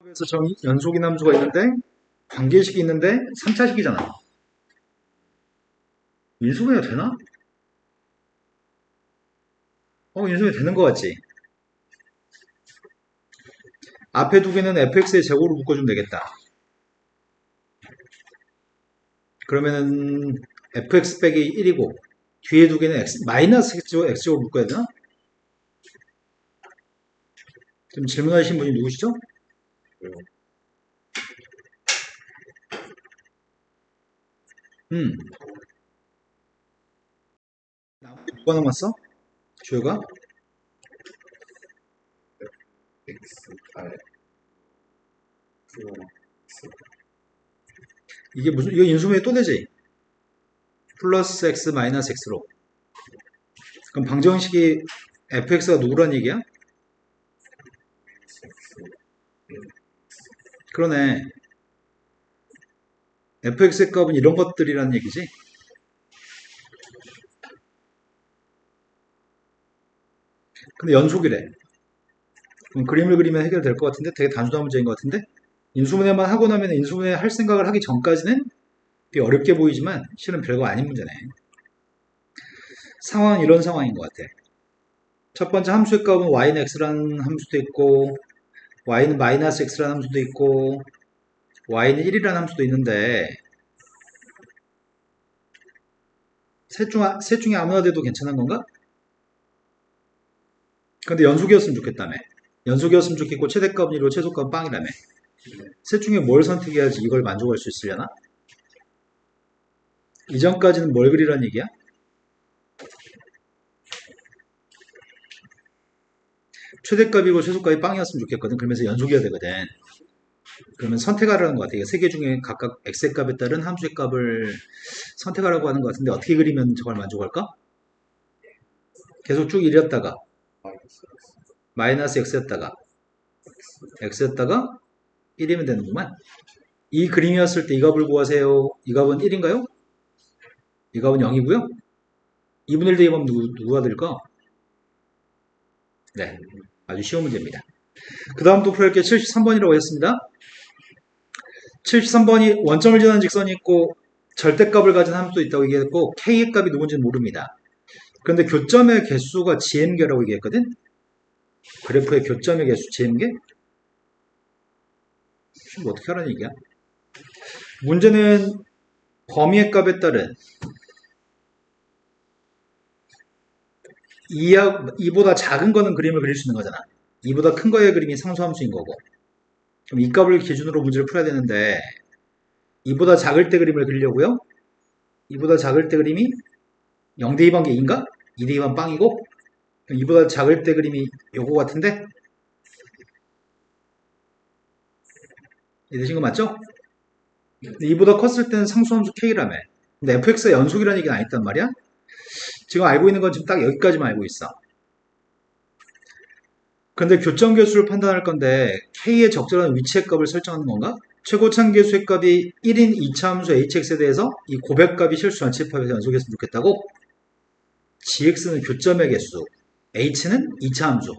그래서 연속인 함수가 있는데 관계식이 있는데 3차식이잖아. 인수분해 되나? 인수분해 되는 것 같지? 앞에 두 개는 fx의 제곱으로 묶어주면 되겠다. 그러면은 fx 빼기 1이고 뒤에 두 개는 마이너스 x제곱 묶어야 되나? 지금 질문하신 분이 누구시죠? 음, 누가 남았어? 주요가? 이게 무슨, 이거 인수분해 또 되지? 플러스 x 마이너스 x로. 그럼 방정식이 fx가 누구란 얘기야? 그러네. fx의 값은 이런 것들이란 얘기지? 근데 연속이래. 그럼 그림을 그리면 해결될 것 같은데? 되게 단순한 문제인 것 같은데? 인수분해만 하고 나면 인수분해 할 생각을 하기 전까지는 되게 어렵게 보이지만 실은 별거 아닌 문제네. 상황은 이런 상황인 것 같아. 첫 번째 함수의 값은 y는 x라는 함수도 있고 y는 마이너스 x라는 함수도 있고 y는 1이라는 함수도 있는데 셋 중에 아무나 돼도 괜찮은 건가? 근데 연속이었으면 좋겠다며. 연속이었으면 좋겠고 최대값은 1이고 최소값은 빵이라며. 셋 중에 뭘 선택해야지 이걸 만족할 수 있으려나? 이전까지는 뭘 그리란 얘기야? 최대값이고 최소값이 빵이었으면 좋겠거든. 그러면서 연속이어야 되거든. 그러면 선택하라는 것 같아요. 세 개 중에 각각 x의 값에 따른 함수의 값을 선택하라고 하는 것 같은데 어떻게 그리면 저걸 만족할까? 계속 쭉 1이었다가 마이너스 x였다가 x였다가 1이면 되는구만. 이 그림이었을 때 이 값을 구하세요. 이 값은 1인가요? 이 값은 0이고요. 2분의 1 대입하면 누가 될까? 네, 아주 쉬운 문제입니다. 그 다음 또 풀어볼 게 73번이라고 했습니다. 73번이 원점을 지나는 직선이 있고 절대값을 가진 함수도 있다고 얘기했고 k의 값이 누군지는 모릅니다. 그런데 교점의 개수가 gm개라고 얘기했거든? 그래프의 교점의 개수 gm개? 뭐 어떻게 하라는 얘기야? 문제는 범위의 값에 따른 2보다 작은 거는 그림을 그릴 수 있는 거잖아. 2보다 큰 거의 그림이 상수함수인 거고. 그럼 이 값을 기준으로 문제를 풀어야 되는데 2보다 작을 때 그림을 그리려고요. 2보다 작을 때 그림이 0 대입한 게 2인가? 2 대입한 빵이고 2보다 작을 때 그림이 요거 같은데 이해되신 거 맞죠? 2보다 컸을 때는 상수함수 k라며. 근데 fx가 연속이라는 얘기는 안 했단 말이야. 지금 알고 있는 건 지금 딱 여기까지만 알고 있어. 근데 교점 개수를 판단할 건데 k의 적절한 위치의 값을 설정하는 건가? 최고참 개수의 값이 1인 2차 함수 hx에 대해서 이 고백값이 실수 안 집합해서 연속했으면 좋겠다고? gx는 교점의 개수, h는 2차 함수.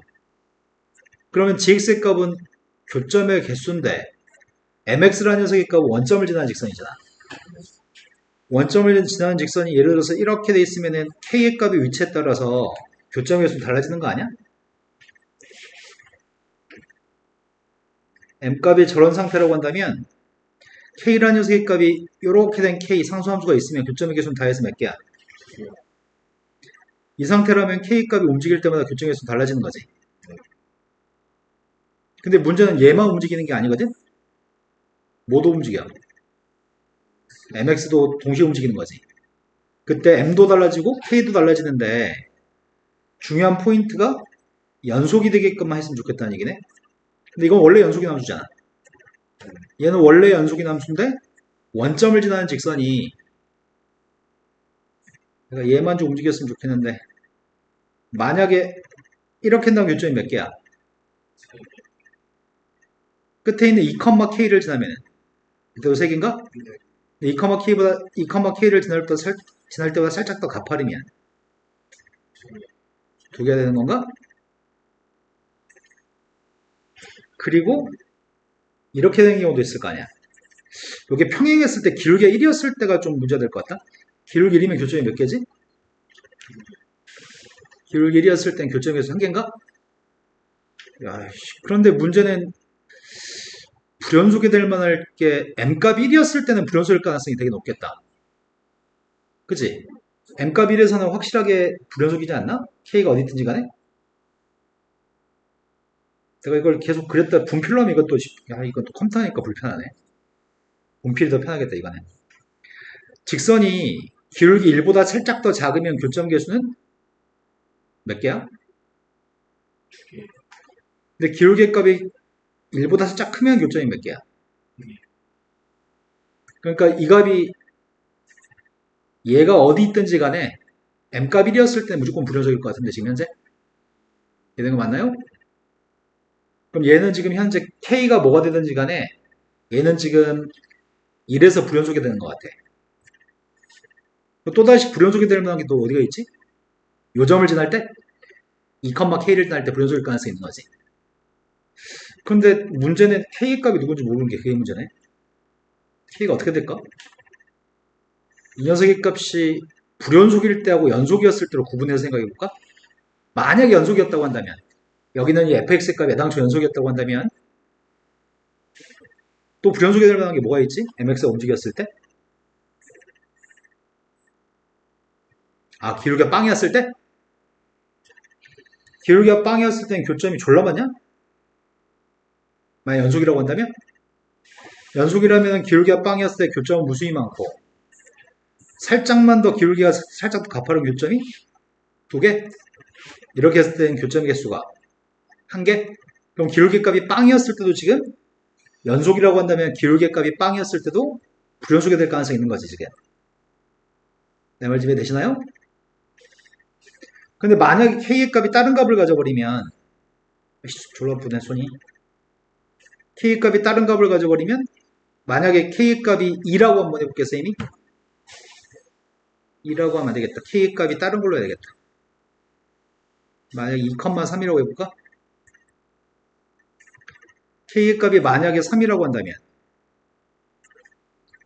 그러면 gx의 값은 교점의 개수인데 mx라는 녀석의 값은 원점을 지나는 직선이잖아. 원점을 지나는 직선이 예를 들어서 이렇게 돼 있으면은 k의 값의 위치에 따라서 교점 개수 달라지는 거 아니야? m값이 저런 상태라고 한다면 k라는 녀석의 값이 이렇게 된 k 상수함수가 있으면 교점의 개수는 다 해서 몇 개야? 이 상태라면 k 값이 움직일 때마다 교점 개수는 달라지는 거지. 근데 문제는 얘만 움직이는 게 아니거든? 모두 움직여. mx도 동시에 움직이는 거지. 그때 m도 달라지고 k도 달라지는데 중요한 포인트가 연속이 되게끔만 했으면 좋겠다는 얘기네. 근데 이건 원래 연속인 함수잖아. 얘는 원래 연속인 함수인데 원점을 지나는 직선이 그러니까 얘만 좀 움직였으면 좋겠는데 만약에 이렇게 한다면 교점이 몇 개야? 끝에 있는 2,k를 지나면 그때도 3개인가? 2,k를 지날 때보다 살짝 더 가파름이야. 2개가 되는 건가? 그리고 이렇게 된 경우도 있을 거 아니야. 이게 평행했을 때 기울기가 1이었을 때가 좀 문제가 될 것 같다. 기울기 1이면 교점이 몇 개지? 기울기 1이었을 땐 교점이 한 개인가? 야, 그런데 문제는 불연속이 될 만할 게 m값 1이었을 때는 불연속일 가능성이 되게 높겠다. 그치? m값 1에서는 확실하게 불연속이지 않나? k가 어디 있든지 간에? 내가 이걸 계속 그렸다 분필로 하면 이것도 야 이것도 컴퓨터니까 불편하네. 분필이 더 편하겠다 이거는. 직선이 기울기 1보다 살짝 더 작으면 교점 개수는 몇 개야? 근데 기울기 값이 1보다 살짝 크면 교점이 몇 개야? 그러니까 이 값이 얘가 어디 있든지 간에 m값 1이었을 때는 무조건 불연속일 것 같은데 지금 현재? 얘는 거 맞나요? 그럼 얘는 지금 현재 k가 뭐가 되든지 간에 얘는 지금 1에서 불연속이 되는 것 같아. 또다시 불연속이 될 만한 게 또 어디가 있지? 요점을 지날 때? 2,k를 지날 때 불연속일 가능성이 있는 거지. 근데 문제는 K의 값이 누군지 모르는 게 그게 문제네. K가 어떻게 될까? 이 녀석의 값이 불연속일 때하고 연속이었을 때로 구분해서 생각해볼까? 만약에 연속이었다고 한다면 여기는 이 fx의 값이 애당초 연속이었다고 한다면 또 불연속이 될 만한 게 뭐가 있지? mx가 움직였을 때? 아, 기울기가 빵이었을 때? 기울기가 빵이었을 때는 교점이 졸라 많냐? 만약 연속이라고 한다면? 연속이라면 기울기가 빵이었을 때 교점은 무수히 많고 살짝만 더 기울기가 살짝 더 가파른 교점이 두 개? 이렇게 했을 때는 교점 개수가 한 개? 그럼 기울기 값이 빵이었을 때도 지금 연속이라고 한다면 기울기 값이 빵이었을 때도 불연속이 될 가능성이 있는 거지 지금. 내 말 좀 이해되시나요? 근데 만약에 k의 값이 다른 값을 가져버리면 졸라 아프네 손이. k의 값이 다른 값을 가져버리면 만약에 k의 값이 2라고 한번 해볼게요 선생님이. 2라고 하면 안 되겠다. k의 값이 다른 걸로 해야 되겠다. 만약에 2,3이라고 해볼까? k의 값이 만약에 3이라고 한다면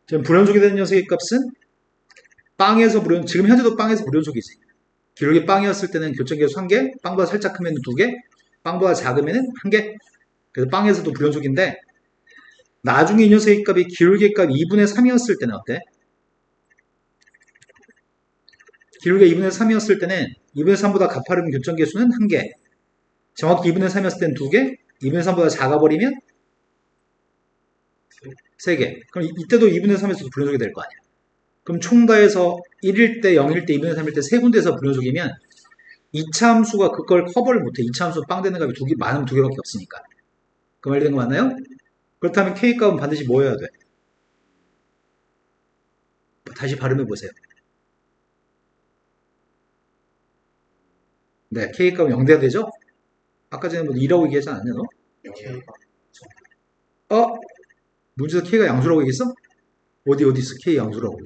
지금 불연속이 되는 녀석의 값은 빵에서 지금 현재도 빵에서 불연속이지. 기울기 빵이었을 때는 교점계수 1개, 빵보다 살짝 크면 2개, 빵보다 작으면 1개. 그래서 빵에서도 불연속인데 나중에 이 녀석의 값이 기울기 값 2분의 3이었을 때는 어때? 기울기가 2분의 3이었을 때는 2분의 3보다 가파른 교점계수는 1개, 정확히 2분의 3이었을 때는 2개, 2분의 3보다 작아버리면 3개. 그럼 이때도 2분의 3에서도 불연속이 될 거 아니야. 그럼 총 다해서 1일 때, 0일 때, 2분의 3일 때 세 군데에서 불연속이면 2차 함수가 그걸 커버를 못해. 2차 함수 빵 되는 값이 많으면 두 개밖에 없으니까. 그 말 되는 거 맞나요? 그렇다면 K값은 반드시 뭐 해야 돼? 다시 발음해 보세요. 네, K값은 0 돼야 되죠? 아까 전에 뭐 2라고 얘기하지 않았냐, 너? 어? 문제에서 K가 양수라고 얘기했어? 어디 있어? K 양수라고.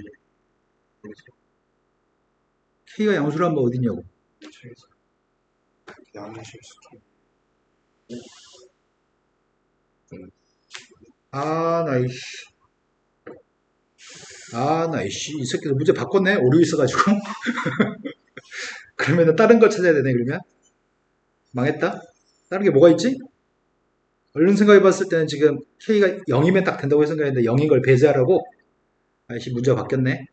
K가 양수라면 뭐 어디냐고. 이 새끼들 문제 바꿨네? 오류 있어가지고. 그러면은 다른 걸 찾아야 되네, 그러면. 망했다? 다른 게 뭐가 있지? 얼른 생각해 봤을 때는 지금 K가 0이면 딱 된다고 생각했는데 0인 걸 배제하라고? 아이씨, 문제가 바뀌었네.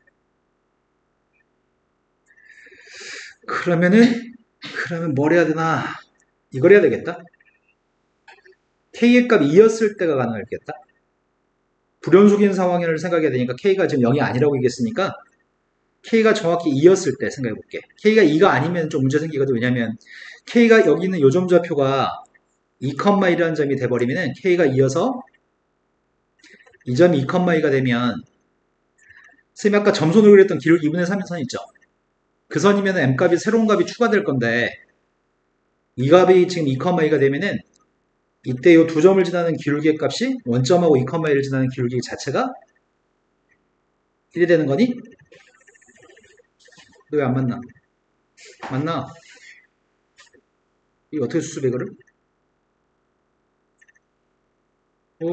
그러면 뭘 해야 되나? 이걸 해야 되겠다. K의 값 2였을 때가 가능하겠다. 불연속인 상황을 생각해야 되니까 K가 지금 0이 아니라고 얘기했으니까 K가 정확히 2였을 때 생각해 볼게. K가 2가 아니면 좀 문제 생기거든. 왜냐면 K가 여기 있는 요점 좌표가 2,1이라는 점이 돼버리면 K가 2여서 이 점이 2,2가 되면 선생님이 아까 점선으로 그렸던 기울기 2분의 3의 선 있죠? 그 선이면 M값이 새로운 값이 추가될 건데 이 값이 지금 2,2가 되면은 이때 이 두 점을 지나는 기울기의 값이 원점하고 2,1을 지나는 기울기 자체가 1이 되는 거니? 너 왜 안 맞나? 맞나? 이거 어떻게 수습해 이거를? 어?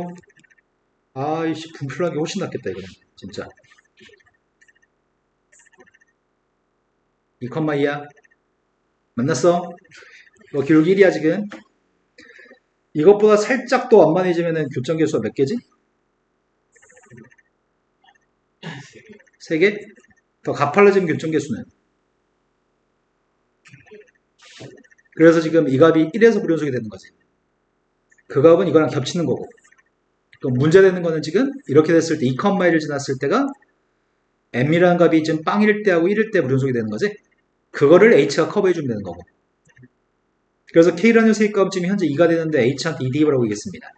아이씨, 분필하는 게 훨씬 낫겠다, 이거는. 진짜. 2,2야. 만났어? 너 기록 1이야, 지금. 이것보다 살짝 더 완만해지면은 교점 개수가 몇 개지? 3개? 더 가팔라진 교점 개수는. 그래서 지금 이 값이 1에서 불연속이 되는 거지. 그 값은 이거랑 겹치는 거고. 그럼 문제되는 거는 지금 이렇게 됐을 때 2,1을 지났을 때가 m이라는 값이 지금 빵일 때하고 1일 때 불연속이 되는 거지. 그거를 h가 커버해주면 되는 거고. 그래서 k라는 녀석의 값은 지금 현재 2가 되는데 h한테 2대입이라고 하겠습니다.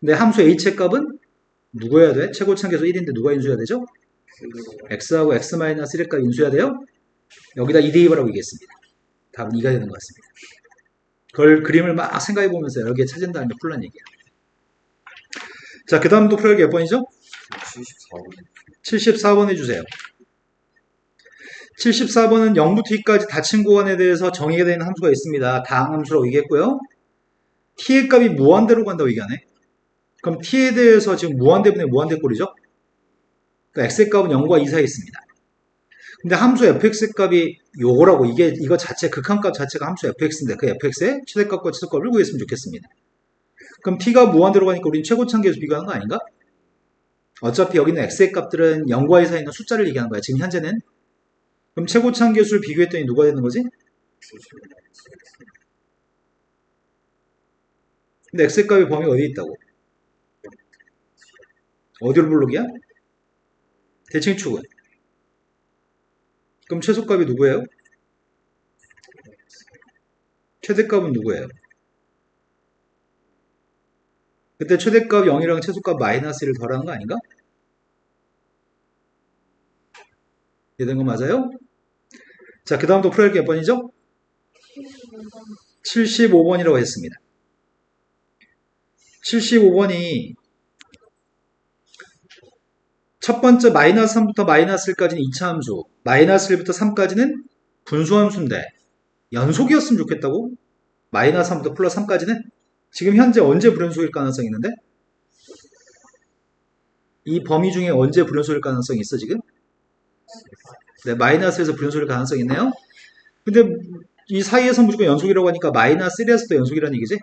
근데 함수 h의 값은 누구여야 돼? 최고차계수 1인데 누가 인수해야 되죠? x하고 x-1의 값 인수해야 돼요? 여기다 2대입이라고 하겠습니다. 답은 2가 되는 것 같습니다. 그걸 그림을 막 생각해 보면서 여기에 찾은 다음에 풀란 얘기야. 자, 그 다음 또 풀기 몇 번이죠? 74번. 74번 해주세요. 74번은 0부터 2까지 닫힌 구간에 대해서 정의가 되는 함수가 있습니다. 다항함수라고 얘기했고요. t의 값이 무한대로 간다고 얘기하네. 그럼 t에 대해서 지금 무한대분의 무한대 꼴이죠? 그러니까 x의 값은 0과 2 사이에 있습니다. 근데 함수 fx의 값이 요거라고, 이거 자체, 극한값 자체가 함수 fx인데 그 fx의 최대값과 최소값을 구했으면 좋겠습니다. 그럼 t가 무한대로 가니까 우리는 최고차계수 비교하는 거 아닌가? 어차피 여기는 x의 값들은 0과 2 사이에 있는 숫자를 얘기하는 거야. 지금 현재는. 그럼 최고차계수를 비교했더니 누가 되는 거지? 근데 x의 값의 범위가 어디에 있다고? 어디로 블록이야? 대칭축은. 그럼 최소값이 누구예요? 최대값은 누구예요? 그때 최대값 0이랑 최소값 마이너스 1을 더하는 거 아닌가? 이해된 거 맞아요? 자, 그 다음 또 풀어야 할 게 몇 번이죠? 75번이라고 했습니다. 75번이 첫 번째 마이너스 3부터 마이너스 1까지는 2차 함수, 마이너스 1부터 3까지는 분수함수인데 연속이었으면 좋겠다고? 마이너스 3부터 플러스 3까지는? 지금 현재 언제 불연속일 가능성이 있는데? 이 범위 중에 언제 불연속일 가능성이 있어 지금? 네, 마이너스에서 불연속일 가능성이 있네요. 근데 이 사이에서 무조건 연속이라고 하니까 마이너스 1에서도 연속이라는 얘기지?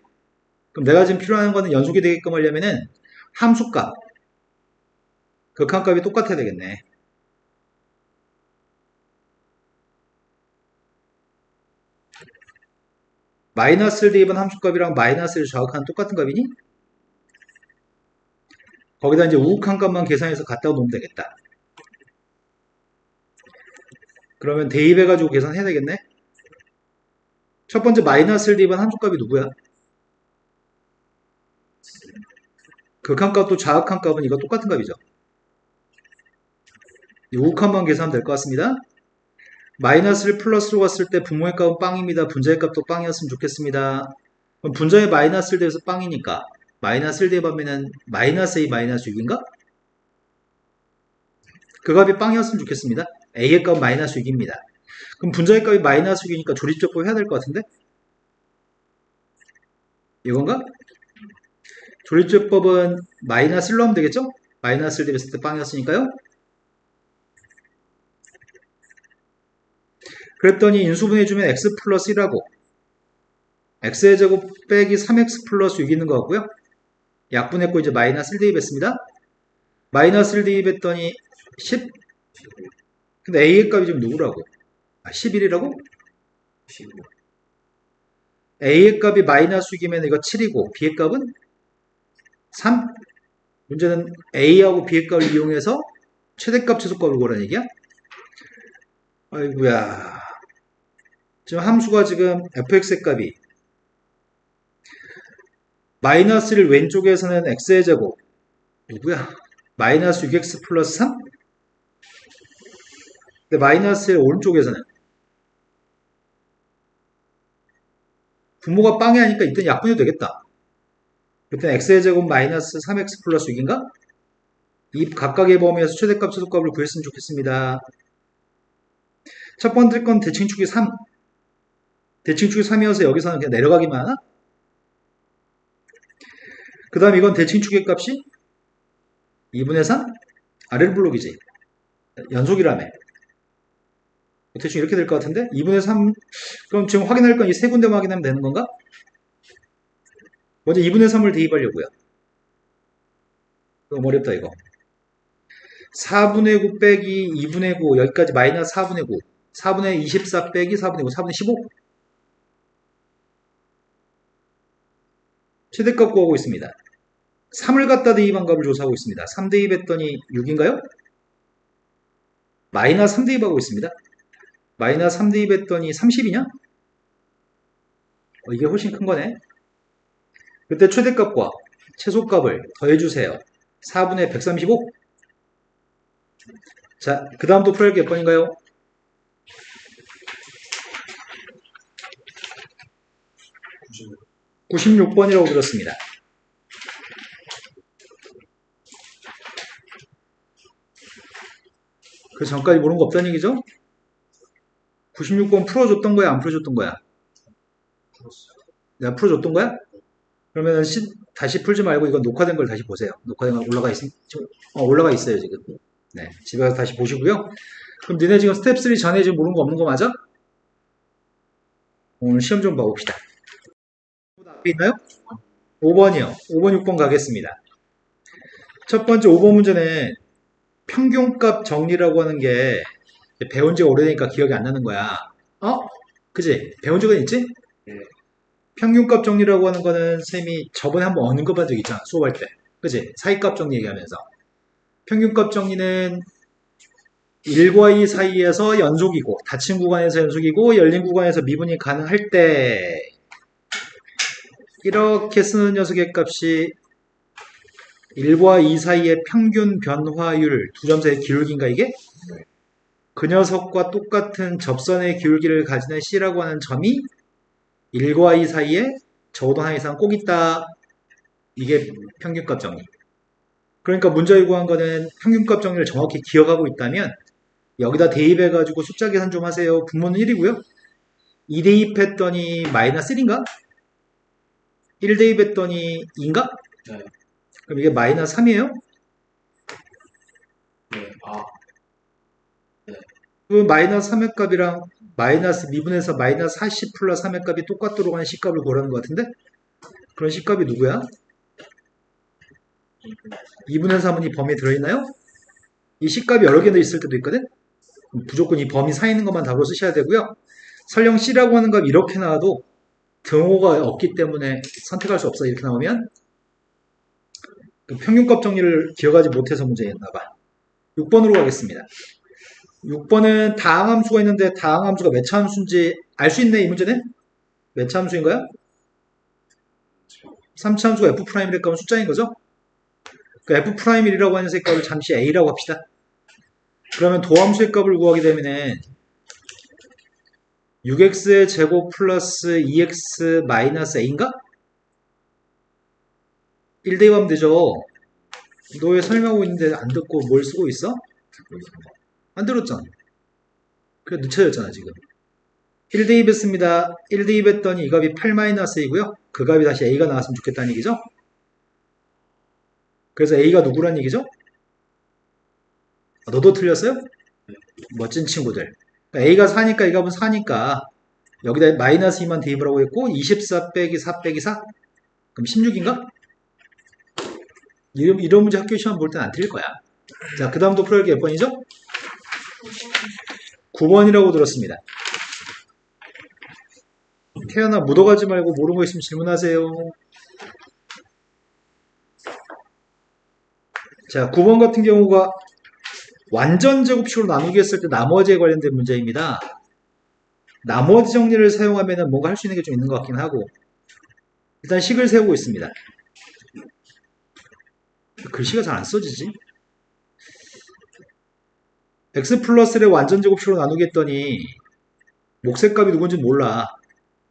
그럼 내가 지금 필요한 거는 연속이 되게끔 하려면은 함수값, 극한값이 똑같아야 되겠네. 마이너스를 대입한 함수값이랑 마이너스를 좌극하는 똑같은 값이니? 거기다 이제 우극한 값만 계산해서 갖다 놓으면 되겠다. 그러면 대입해가지고 계산해야 되겠네? 첫 번째 마이너스를 대입한 함수값이 누구야? 극한값도 좌극한값은 이거 똑같은 값이죠. 우극한만 계산하면 될 것 같습니다. 마이너스를 플러스로 갔을 때 분모의 값은 빵입니다. 분자의 값도 빵이었으면 좋겠습니다. 그럼 분자의 마이너스를 대해서 빵이니까 마이너스를 대입하면은 마이너스 A 마이너스 6인가? 그 값이 빵이었으면 좋겠습니다. A의 값은 마이너스 6입니다. 그럼 분자의 값이 마이너스 6이니까 조립제법 해야 될 것 같은데? 이건가? 조립제법은 마이너스 1로 하면 되겠죠? 마이너스를 대입했을 때 빵이었으니까요. 그랬더니 인수분해주면 x 플러스 1하고 x의 제곱 빼기 3x 플러스 6 있는 것 같고요. 약분했고 이제 마이너스 1 대입했습니다. 마이너스 1 대입했더니 10. 근데 a의 값이 지금 누구라고? 11이라고? a의 값이 마이너스 6이면 이거 7이고 b의 값은 3? 문제는 a하고 b의 값을 이용해서 최대값 최소값을 구하라는 얘기야? 아이고야. 지금 함수가 지금 fx의 값이 마이너스 1 왼쪽에서는 x의 제곱 누구야? 마이너스 6x 플러스 3? 근데 마이너스 1 오른쪽에서는 분모가 빵이 하니까 이때 약분해도 되겠다. 그때 x의 제곱 마이너스 3x 플러스 6인가? 이 각각의 범위에서 최대값 최소값을 구했으면 좋겠습니다. 첫 번째 건 대칭축이 3. 대칭축이 3이어서 여기서는 그냥 내려가기만 하나? 그 다음 이건 대칭축의 값이 2분의 3? 아래를 블록이지. 연속이라며. 대충 이렇게 될 것 같은데? 2분의 3, 그럼 지금 확인할 건 이 세 군데만 확인하면 되는 건가? 먼저 2분의 3을 대입하려고요. 너무 어렵다, 이거. 4분의 9 빼기 2분의 9, 여기까지 마이너스 4분의 9. 4분의 24 빼기 4분의 9, 4분의 15. 최대값 구하고 있습니다. 3을 갖다 대입한 값을 조사하고 있습니다. 3 대입했더니 6인가요? 마이너스 3 대입하고 있습니다. 마이너스 3 대입했더니 30이냐? 이게 훨씬 큰 거네. 그때 최대값과 최소값을 더해주세요. 4분의 135. 자, 그 다음 또 풀어야 할 게 몇 번인가요? 96번이라고 들었습니다. 그 전까지 모르는 거 없다는 얘기죠? 96번 풀어줬던 거야, 안 풀어줬던 거야? 내가 풀어줬던 거야? 그러면 다시 풀지 말고 이건 녹화된 걸 다시 보세요. 녹화된 거 올라가 있어요, 지금. 네, 집에 가서 다시 보시고요. 그럼 니네 지금 스텝 3 전에 지금 모르는 거 없는 거 맞아? 오늘 시험 좀 봐봅시다. 앞에 있나요? 5번이요. 5번, 6번 가겠습니다. 첫 번째 5번 문제는 평균값 정리라고 하는 게 배운 지가 오래되니까 기억이 안 나는 거야. 그지? 배운 적은 있지? 네. 평균값 정리라고 하는 거는 쌤이 저번에 한번 언급한 적 있잖아. 수업할 때. 그지? 사이값 정리 얘기하면서. 평균값 정리는 1과 2 사이에서 연속이고, 닫힌 구간에서 연속이고, 열린 구간에서 미분이 가능할 때, 이렇게 쓰는 녀석의 값이 1과 2 사이의 평균 변화율 두 점 사이의 기울기인가 이게? 그 녀석과 똑같은 접선의 기울기를 가지는 C라고 하는 점이 1과 2 사이에 적어도 하나 이상 꼭 있다. 이게 평균값 정리. 그러니까 문제에 구한 거는 평균값 정리를 정확히 기억하고 있다면 여기다 대입해가지고 숫자 계산 좀 하세요. 분모는 1이고요. 2 대입했더니 마이너스 1인가? 1 대입했더니 2인가? 네. 그럼 이게 마이너스 3이에요? 네. 네. 그 마이너스 3의 값이랑 마이너스 미분에서 마이너스 40 플러스 3의 값이 똑같도록 하는 C값을 구하는 것 같은데? 그런 C값이 누구야? 2분의 3은 이 범위에 들어있나요? 이 C값이 여러 개도 있을 때도 있거든? 무조건 이 범위 사이 있는 것만 답으로 쓰셔야 되고요. 설령 C라고 하는 값 이렇게 나와도 등호가 없기 때문에 선택할 수 없어. 이렇게 나오면 평균값 정리를 기억하지 못해서 문제였나봐. 6번으로 가겠습니다. 6번은 다항함수가 있는데 다항함수가 몇 차 함수인지 알 수 있네. 이 문제는 몇 차 함수인가요? 3차 함수가 F'이랄 거면 숫자인 거죠? 그 F'이라고 하는 색 값을 잠시 A라고 합시다. 그러면 도함수의 값을 구하게 되면은 6x의 제곱 플러스 2x 마이너스 a인가? 1 대입하면 되죠. 너 왜 설명하고 있는데 안 듣고 뭘 쓰고 있어? 안 들었잖아. 그래 늦춰졌잖아 지금. 1 대입했습니다. 1 대입했더니 이 값이 8 마이너스 a고요. 그 값이 다시 a가 나왔으면 좋겠다는 얘기죠. 그래서 a가 누구란 얘기죠? 너도 틀렸어요? 멋진 친구들. a가 4니까 이 값은 4니까 여기다 마이너스 2만 대입을 하고 있고 24 빼기 4 빼기 4 그럼 16인가? 이런 문제 학교 시험 볼 땐 안 틀릴 거야. 자, 그 다음도 풀어야 몇 번이죠? 9번이라고 들었습니다. 태연아 묻어가지 말고 모르는 거 있으면 질문하세요. 자, 9번 같은 경우가 완전 제곱식으로 나누기 했을 때 나머지에 관련된 문제입니다. 나머지 정리를 사용하면 뭔가 할 수 있는 게 좀 있는 것 같긴 하고 일단 식을 세우고 있습니다. 글씨가 잘 안 써지지? x 플러스를 완전 제곱식으로 나누기 했더니 목색값이 누군지 몰라.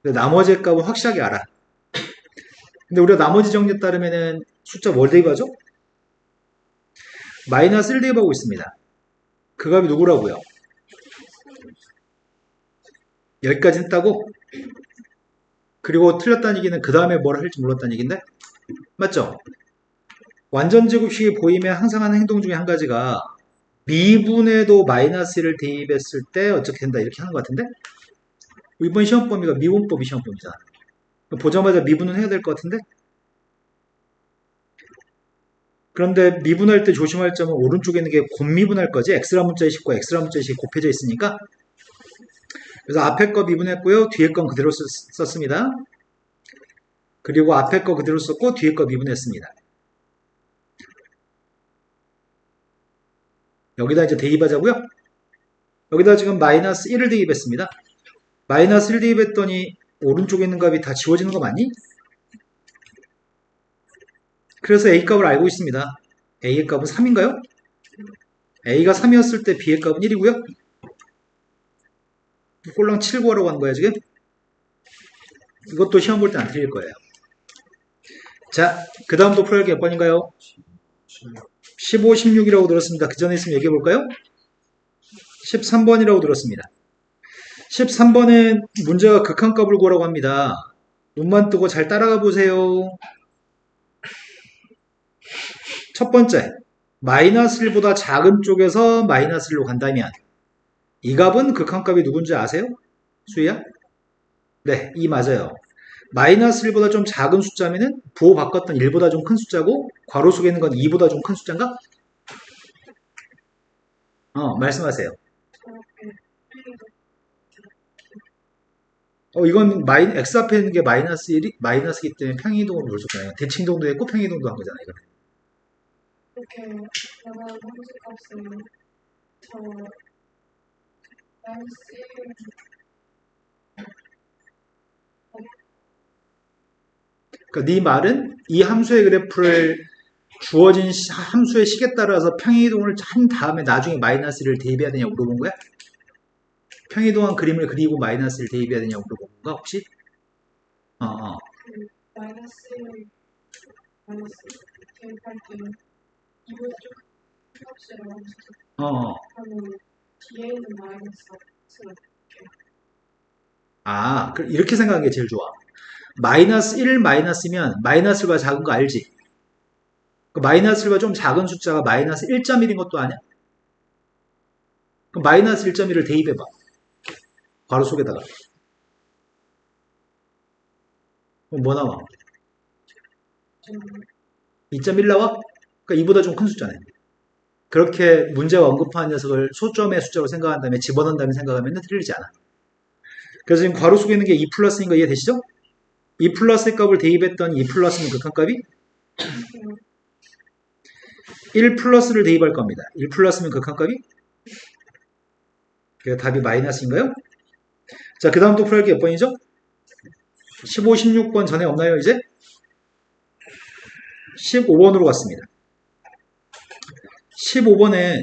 근데 나머지 값은 확실하게 알아. 근데 우리가 나머지 정리에 따르면은 숫자 뭘 대입하죠? 마이너스 1 대입하고 있습니다. 그 값이 누구라고요? 여기까지 했다고? 그리고 틀렸다는 얘기는 그 다음에 뭘 할지 몰랐다는 얘기인데? 맞죠? 완전 제곱식이 보이면 항상 하는 행동 중에 한 가지가 미분에도 마이너스 1을 대입했을 때 어떻게 된다 이렇게 하는 것 같은데 이번 시험 범위가 미분법이 시험 범위잖아. 보자마자 미분은 해야 될 것 같은데 그런데 미분할 때 조심할 점은 오른쪽에 있는 게 곱미분할 거지 x라 문자의식과 x라 문자의식이 곱해져 있으니까 그래서 앞에 거 미분했고요 뒤에 건 그대로 썼습니다. 그리고 앞에 거 그대로 썼고 뒤에 거 미분했습니다. 여기다 이제 대입하자고요. 여기다 지금 마이너스 1을 대입했습니다. 마이너스 1 대입했더니 오른쪽에 있는 값이 다 지워지는 거 맞니? 그래서 A값을 알고 있습니다. A의 값은 3인가요? A가 3이었을 때 B의 값은 1이고요. 꼴랑 7 구하라고 하는 거야 지금? 이것도 시험 볼 때 안 틀릴 거예요. 자, 그 다음도 풀어야할 몇 번인가요? 15, 16이라고 들었습니다. 그 전에 있으면 얘기해 볼까요? 13번이라고 들었습니다. 13번은 문제가 극한값을 구하라고 합니다. 눈만 뜨고 잘 따라가 보세요. 첫 번째, 마이너스 1보다 작은 쪽에서 마이너스 1로 간다면 이 값은 극한값이 누군지 아세요? 수희야? 네, 이 맞아요. 마이너스 1보다 좀 작은 숫자면은 부호 바꿨던 1보다 좀 큰 숫자고 괄호 속에 있는 건 2보다 좀 큰 숫자인가? 말씀하세요. 이건 x 앞에 있는 게 마이너스 1이 마이너스이기 때문에 평행이동으로 볼 수 있잖아요. 대칭동도 했고 평행이동도 한 거잖아요. 이거는. 이렇게 나가는 함수값은 저 마이너스 1 그러니까 네 말은 이 함수의 그래프를 주어진 함수의 식에 따라서 평행이동을 한 다음에 나중에 마이너스 1을 대입해야 되냐고 물어본 거야? 평행이동한 그림을 그리고 마이너스 1을 대입해야 되냐고 물어본 건가 혹시? 마이너스 1 마이너스 대입할 때 이보다 좀 값이라고 하면 뒤에 있는 마이너스가 이렇게 생각하는 게 제일 좋아. 마이너스 1 마이너스면 마이너스 1과 작은 거 알지? 그 마이너스 1과 좀 작은 숫자가 마이너스 1.1인 것도 아냐? 그럼 마이너스 1.1을 대입해봐. 괄호 속에다가. 그럼 뭐 나와? 2.1 나와? 그러니까 이보다 좀 큰 숫자네. 그렇게 문제가 언급한 녀석을 소점의 숫자로 생각한 다음에 집어넣은 다음에 생각하면 틀리지 않아. 그래서 지금 괄호 속에 있는 게 2 플러스인 거 이해되시죠? 2 플러스의 값을 대입했더니 2 플러스는 극한값이 1 플러스를 대입할 겁니다. 1 플러스면 극한값이? 그래서 답이 마이너스인가요? 자, 그 다음 또 풀어야 할 게 몇 번이죠? 15, 16번 전에 없나요, 이제? 15번으로 갔습니다. 15번에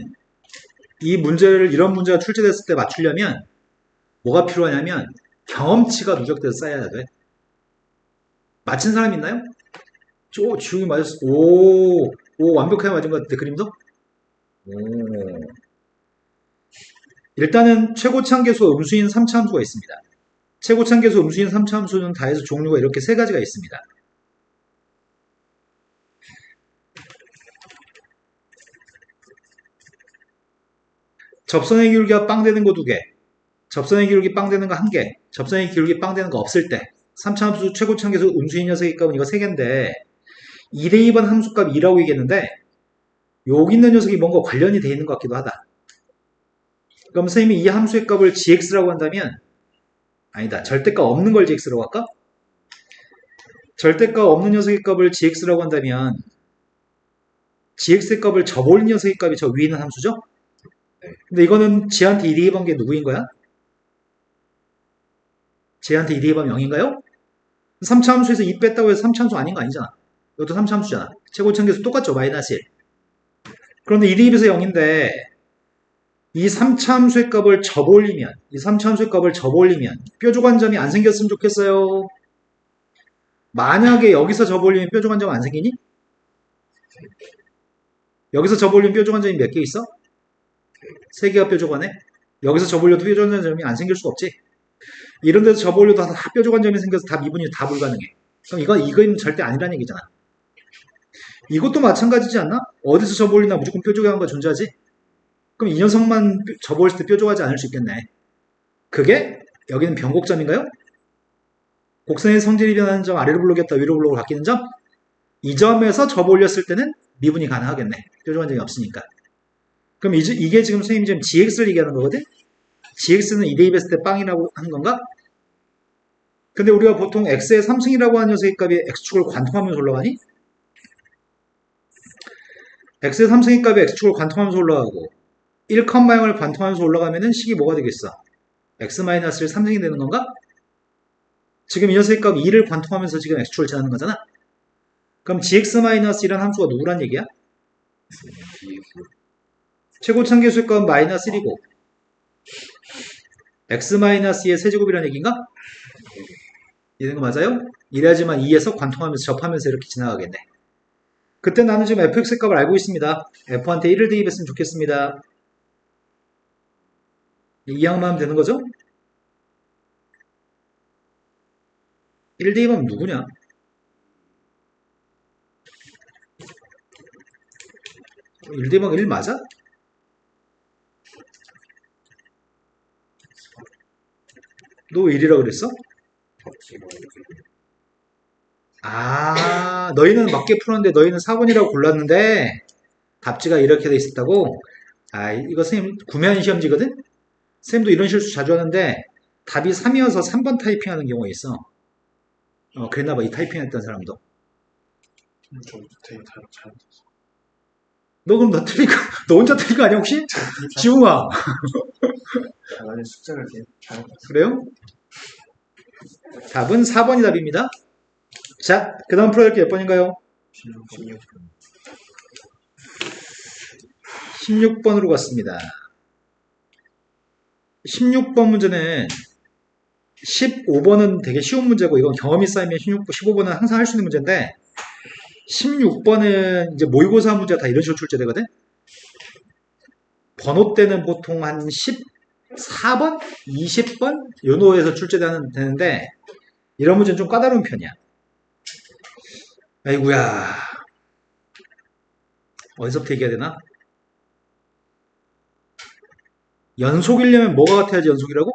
이 문제를, 이런 문제가 출제됐을 때 맞추려면 뭐가 필요하냐면 경험치가 누적돼서 쌓여야 돼. 맞힌 사람 있나요? 지웅이 맞았어. 완벽하게 맞은 것 같은데, 그림도? 일단은 최고차함계수와 음수인 3차함수가 있습니다. 최고차함계수, 음수인 3차함수는 다 해서 종류가 이렇게 세 가지가 있습니다. 접선의 기울기가 빵 되는 거 2개, 접선의 기울기 빵 되는 거 1개, 접선의 기울기 빵 되는 거 없을 때 3차함수, 최고차함계수, 음수인 녀석의 값은 이거 3개인데 2대 2번 함수값 2라고 얘기했는데 여기 있는 녀석이 뭔가 관련이 돼 있는 것 같기도 하다. 그럼 선생님이 이 함수의 값을 gx라고 한다면 아니다. 절대값 없는 걸 gx라고 할까? 절대값 없는 녀석의 값을 gx라고 한다면 gx의 값을 접올린 녀석의 값이 저 위에 있는 함수죠? 근데 이거는 g한테 2대 2번 게 누구인 거야? g한테 2대 2번 0인가요? 3차 함수에서 2 뺐다고 해서 3차 함수 아닌 거 아니잖아. 이것도 3차 함수잖아. 최고차함계수 똑같죠? 마이너스 1. 그런데 2대 2에서 0인데 이 3차 함수의 값을 접올리면 뾰족한 점이 안 생겼으면 좋겠어요. 만약에 여기서 접올리면 뾰족한 점 안 생기니? 여기서 접올리면 뾰족한 점이 몇 개 있어? 3개가 뾰족하네? 여기서 접올려도 뾰족한 점이 안 생길 수가 없지? 이런 데서 접올려도 다 뾰족한 점이 생겨서 다 미분이 다 불가능해. 그럼 이건 절대 아니라는 얘기잖아. 이것도 마찬가지지 않나? 어디서 접어올리나 무조건 뾰족한 거 존재하지? 그럼 이 녀석만 접어올릴 때 뾰족하지 않을 수 있겠네. 그게 여기는 변곡점인가요? 곡선의 성질이 변하는 점, 아래로 블록이었다 위로 블록으로 바뀌는 점? 이 점에서 접어올렸을 때는 미분이 가능하겠네. 뾰족한 점이 없으니까. 그럼 이게 지금 선생님이 지금 gx를 얘기하는 거거든? gx는 2대입했을 때 빵이라고 하는 건가? 근데 우리가 보통 x의 3승이라고 하는 녀석의 값이 x축을 관통하면서 올라가니? x의 3승의 값이 x축을 관통하면서 올라가고 1,0을 관통하면서 올라가면은 식이 뭐가 되겠어? x-1 3승이 되는 건가? 지금 이 녀석의 값 2를 관통하면서 지금 x축을 지나는 거잖아? 그럼 gx-1이라는 함수가 누구란 얘기야? 최고차계수의 값은 마이너스 1이고 x-2의 세제곱이라는 얘기인가? 이런 거 맞아요? 이래야지만 2에서 관통하면서 접하면서 이렇게 지나가겠네. 그때 나는 지금 fx의 값을 알고 있습니다. f한테 1을 대입했으면 좋겠습니다. 이 양만 하면 되는 거죠? 1 대입하면 누구냐? 어, 1 대입하면 1 맞아? 너 왜 1이라고 그랬어? 아, 너희는 맞게 풀었는데 너희는 4번이라고 골랐는데 답지가 이렇게 돼 있었다고? 아, 이거 선생님 구매한 시험지거든? 선생님도 이런 실수 자주 하는데 답이 3이어서 3번 타이핑하는 경우가 있어. 그랬나봐, 이 타이핑 했던 사람도. 저부터 되게 잘못했어. 너 그럼 너 틀린 거, 너 혼자 틀린 거 아니야, 혹시? 지웅아. 나는 숫자를 되게 잘못했어. 그래요? 답은 4번이 답입니다. 자, 그 다음 풀어야 할 게 몇 번인가요? 16번으로 갔습니다. 16번 문제는 15번은 되게 쉬운 문제고 이건 경험이 쌓이면 15번은 항상 할 수 있는 문제인데 16번은 이제 모의고사 문제가 다 이런 식으로 출제되거든? 번호 때는 보통 한 14번? 20번? 요노에서 출제되는데 이런 문제는 좀 까다로운 편이야. 아이구야. 어디서부터 얘기해야 되나? 연속이려면 뭐가 같아야지 연속이라고?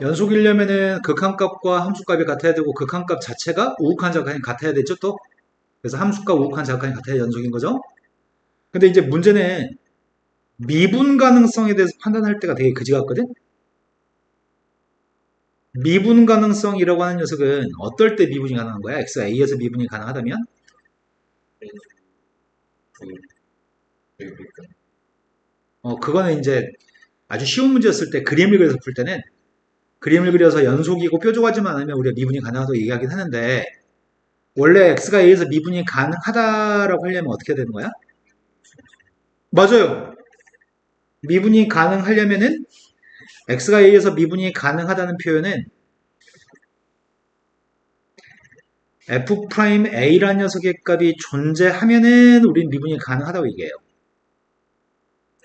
연속이려면은 극한값과 함수값이 같아야 되고 극한값 자체가 우극한 자각이 같아야 되죠 또? 그래서 함수값 우극한 자각이 같아야 연속인 거죠? 근데 이제 문제는 미분 가능성에 대해서 판단할 때가 되게 그지 같거든? 미분 가능성이라고 하는 녀석은 어떨 때 미분이 가능한 거야? x가 a에서 미분이 가능하다면? 그거는 이제 아주 쉬운 문제였을 때 그림을 그려서 풀 때는 그림을 그려서 연속이고 뾰족하지만 않으면 우리가 미분이 가능하다고 얘기하긴 하는데 원래 x가 a에서 미분이 가능하다라고 하려면 어떻게 해야 되는 거야? 맞아요. 미분이 가능하려면은 x가 a에서 미분이 가능하다는 표현은 f'a라는 녀석의 값이 존재하면은 우린 미분이 가능하다고 얘기해요.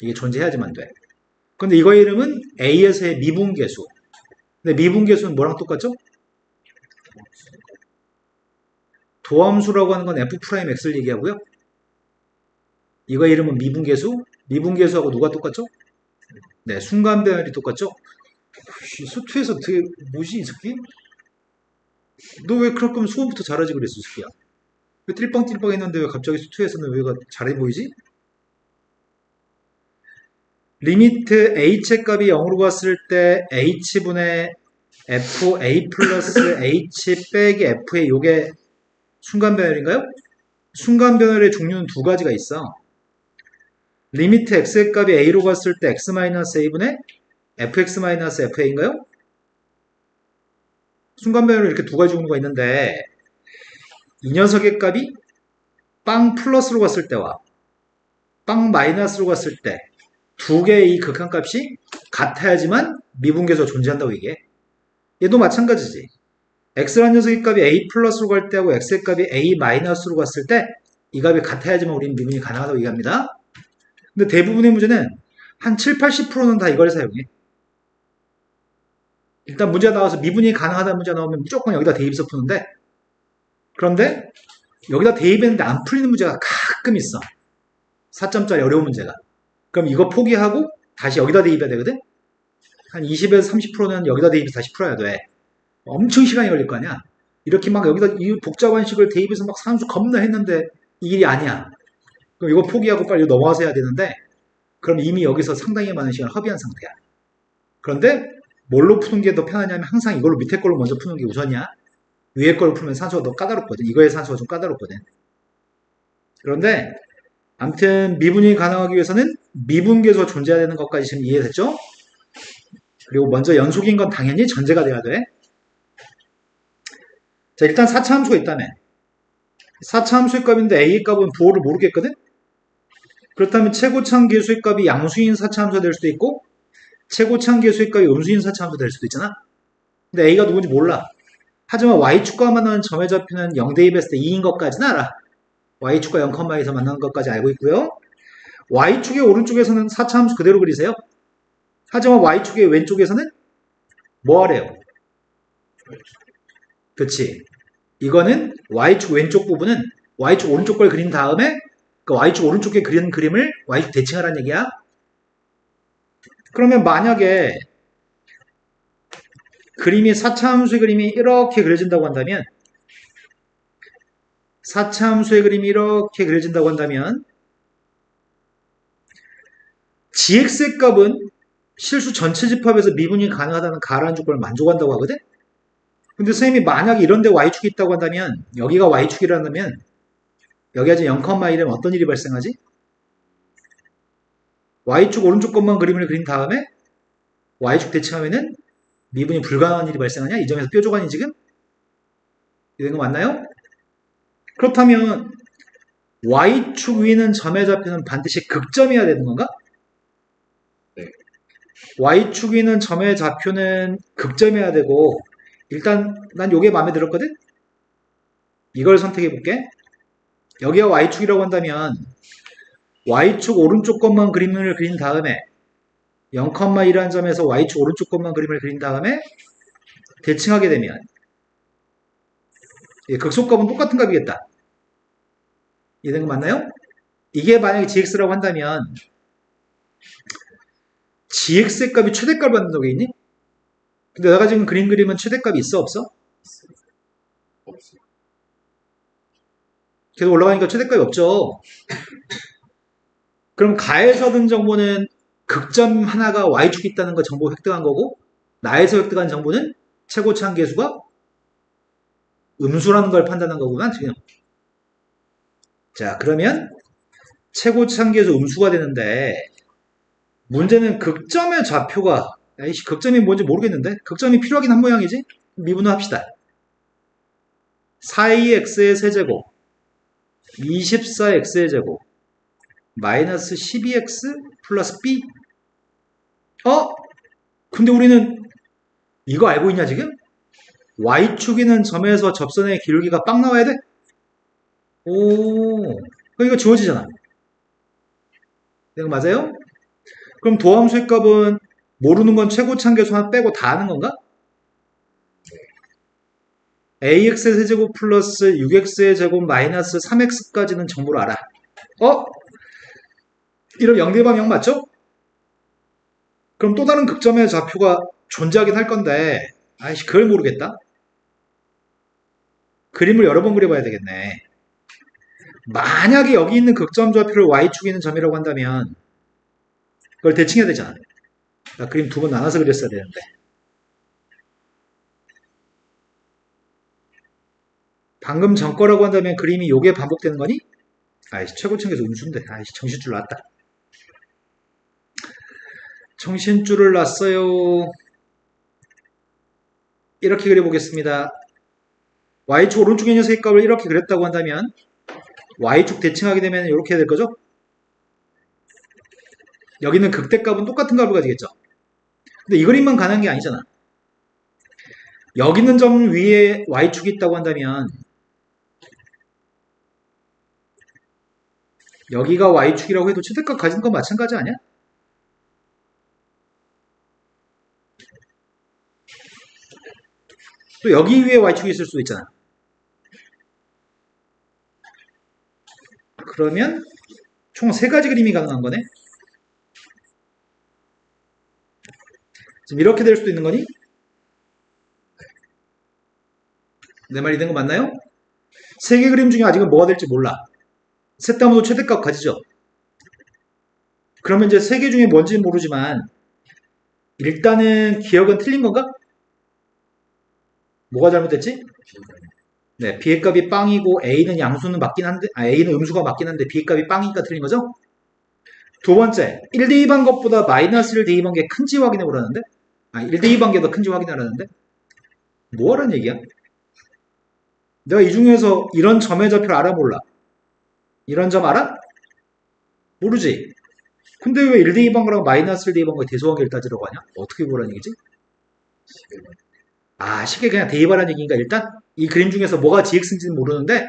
이게 존재해야지만 돼. 근데 이거의 이름은 a에서의 미분계수. 근데 미분계수는 뭐랑 똑같죠? 도함수라고 하는 건 f'x를 얘기하고요. 이거의 이름은 미분계수. 미분계수하고 누가 똑같죠? 네, 순간배열이 똑같죠? 수투에서 되게 뭐지 이 새끼? 너 왜 그럴 거면 수험부터 잘하지 그랬어 이 새끼야? 왜 띨빵띨빵 했는데 왜 갑자기 수투에서는 왜 잘해 보이지? 리미트 h의 값이 0으로 갔을 때 h분의 fa 플러스 h 빼기 f의 요게 순간변열인가요? 순간변열의 종류는 두 가지가 있어. 리미트 x의 값이 a로 갔을 때 x-a분의 fx-fa인가요? 순간변열은 이렇게 두 가지 종류가 있는데 이 녀석의 값이 빵 플러스로 갔을 때와 빵 마이너스로 갔을 때 두 개의 이 극한값이 같아야지만 미분계수가 존재한다고 얘기해. 얘도 마찬가지지. x라는 녀석의 값이 a 플러스로 갈 때하고 x의 값이 a 마이너스로 갔을 때 이 값이 같아야지만 우리는 미분이 가능하다고 얘기합니다. 근데 대부분의 문제는 한 7, 80%는 다 이걸 사용해. 일단 문제가 나와서 미분이 가능하다는 문제가 나오면 무조건 여기다 대입해서 푸는데 그런데 여기다 대입했는데 안 풀리는 문제가 가끔 있어. 4점짜리 어려운 문제가. 그럼 이거 포기하고 다시 여기다 대입해야 되거든? 한 20에서 30%는 여기다 대입해서 다시 풀어야 돼. 엄청 시간이 걸릴 거 아니야? 이렇게 막 여기다 이 복잡한 식을 대입해서 막 산수 겁나 했는데 이 일이 아니야. 그럼 이거 포기하고 빨리 넘어가서 해야 되는데 그럼 이미 여기서 상당히 많은 시간을 허비한 상태야. 그런데 뭘로 푸는 게 더 편하냐면 항상 이걸로 밑에 걸로 먼저 푸는 게 우선이야. 위에 걸로 풀면 산수가 더 까다롭거든. 이거의 산수가 좀 까다롭거든. 그런데 아무튼 미분이 가능하기 위해서는 미분계수가 존재해야 되는 것까지 지금 이해됐죠? 그리고 먼저 연속인 건 당연히 전제가 돼야 돼. 자, 일단 4차 함수가 있다며. 4차 함수의 값인데 A의 값은 부호를 모르겠거든? 그렇다면 최고차항 계수의 값이 양수인 4차 함수가 될 수도 있고 최고차항 계수의 값이 음수인 4차 함수가 될 수도 있잖아. 근데 A가 누군지 몰라. 하지만 Y축과 만나는 점의 좌표는 0 대입했을 때 2인 것까지는 알아. Y축과 0,2에서 만나는 것까지 알고 있고요. Y축의 오른쪽에서는 4차 함수 그대로 그리세요. 하지만 Y축의 왼쪽에서는 뭐 하래요? 그치. 이거는 Y축 왼쪽 부분은 Y축 오른쪽 걸 그린 다음에 그 Y축 오른쪽에 그리는 그림을 Y축 대칭하라는 얘기야. 그러면 만약에 그림이 4차 함수의 그림이 이렇게 그려진다고 한다면 4차 함수의 그림이 이렇게 그려진다고 한다면 gx의 값은 실수 전체 집합에서 미분이 가능하다는 가라앉은 조건을 만족한다고 하거든? 근데 선생님이 만약에 이런데 y축이 있다고 한다면 여기가 y축이라면 여기가 지금 0,1이면 어떤 일이 발생하지? y축 오른쪽 것만 그림을 그린 다음에 y축 대칭하면은 미분이 불가능한 일이 발생하냐? 이 점에서 뾰족하니 지금? 이런 거 맞나요? 그렇다면 y축 위는 점의 좌표는 반드시 극점이어야 되는 건가? 네. y축 위는 점의 좌표는 극점이어야 되고 일단 난 요게 마음에 들었거든? 이걸 선택해 볼게. 여기가 y축이라고 한다면 y축 오른쪽 것만 그림을 그린 다음에 0,1이라는 점에서 y축 오른쪽 것만 그림을 그린 다음에 대칭하게 되면 극소값은 똑같은 값이겠다. 이해된 거 맞나요? 이게 만약에 gx라고 한다면 gx의 값이 최대값을 받는 적이 있니? 근데 내가 지금 그린 그림은 최대값이 있어 없어? 없어요. 계속 올라가니까 최대값이 없죠. 그럼 가에서 얻은 정보는 극점 하나가 y축이 있다는 거 정보 획득한 거고 나에서 획득한 정보는 최고차항 계수가 음수라는 걸 판단한 거구나 지금. 자, 그러면 최고차항 계수 음수가 되는데 문제는 극점의 좌표가 아이씨 극점이 뭔지 모르겠는데 극점이 필요하긴 한 모양이지. 미분을 합시다. 4ax의 세제곱 24x의 제곱 마이너스 12x 플러스 b. 근데 우리는 이거 알고 있냐 지금? y축이는 점에서 접선의 기울기가 빵 나와야 돼? 오, 그럼 이거 지워지잖아. 이거 맞아요? 그럼 도함수의 값은 모르는 건 최고차항 계수 하나 빼고 다 아는 건가? ax의 세제곱 플러스 6x의 제곱 마이너스 3x까지는 정보를 알아. 이러면 0대방 0 맞죠? 그럼 또 다른 극점의 좌표가 존재하긴 할 건데 아이씨 그걸 모르겠다. 그림을 여러 번 그려봐야 되겠네. 만약에 여기 있는 극점 좌표를 y축에 있는 점이라고 한다면 그걸 대칭해야 되잖아. 나 그림 두 번 나눠서 그렸어야 되는데. 방금 전 거라고 한다면 그림이 요게 반복되는 거니? 아이씨 최고층에서 음수인데 아이씨 정신줄 났다. 정신줄을 놨어요. 이렇게 그려보겠습니다. y축 오른쪽의 녀석의 값을 이렇게 그렸다고 한다면 y축 대칭하게 되면 이렇게 될 거죠? 여기는 극대값은 똑같은 값을 가지겠죠? 근데 이 그림만 가능한 게 아니잖아. 여기 있는 점 위에 y축이 있다고 한다면 여기가 y축이라고 해도 최대값 가진 건 마찬가지 아니야? 또 여기 위에 y축이 있을 수도 있잖아. 그러면 총 3가지 그림이 가능한 거네. 지금 이렇게 될 수도 있는 거니? 내 말 이된 거 맞나요? 3개 그림 중에 아직은 뭐가 될지 몰라. 셋 다 모두 최대값 가지죠. 그러면 이제 3개 중에 뭔지는 모르지만 일단은 기억은 틀린 건가? 뭐가 잘못됐지? 네, B의 값이 빵이고 A는 양수는 맞긴 한데, A는 음수가 맞긴 한데 B의 값이 빵이니까 틀린 거죠? 두 번째, 1 대입한 것보다 마이너스 1 대입한 게 큰지 확인해 보라는데? 1 대입한 게 더 큰지 확인하라는데? 뭐 하라는 얘기야? 내가 이 중에서 이런 점의 좌표를 알아 몰라? 이런 점 알아? 모르지? 근데 왜 1 대입한 거랑 마이너스 1 대입한 거에 대소관계를 따지려고 하냐? 어떻게 보라는 얘기지? 쉽게 그냥 대입하라는 얘기인가 일단? 이 그림 중에서 뭐가 gx인지는 모르는데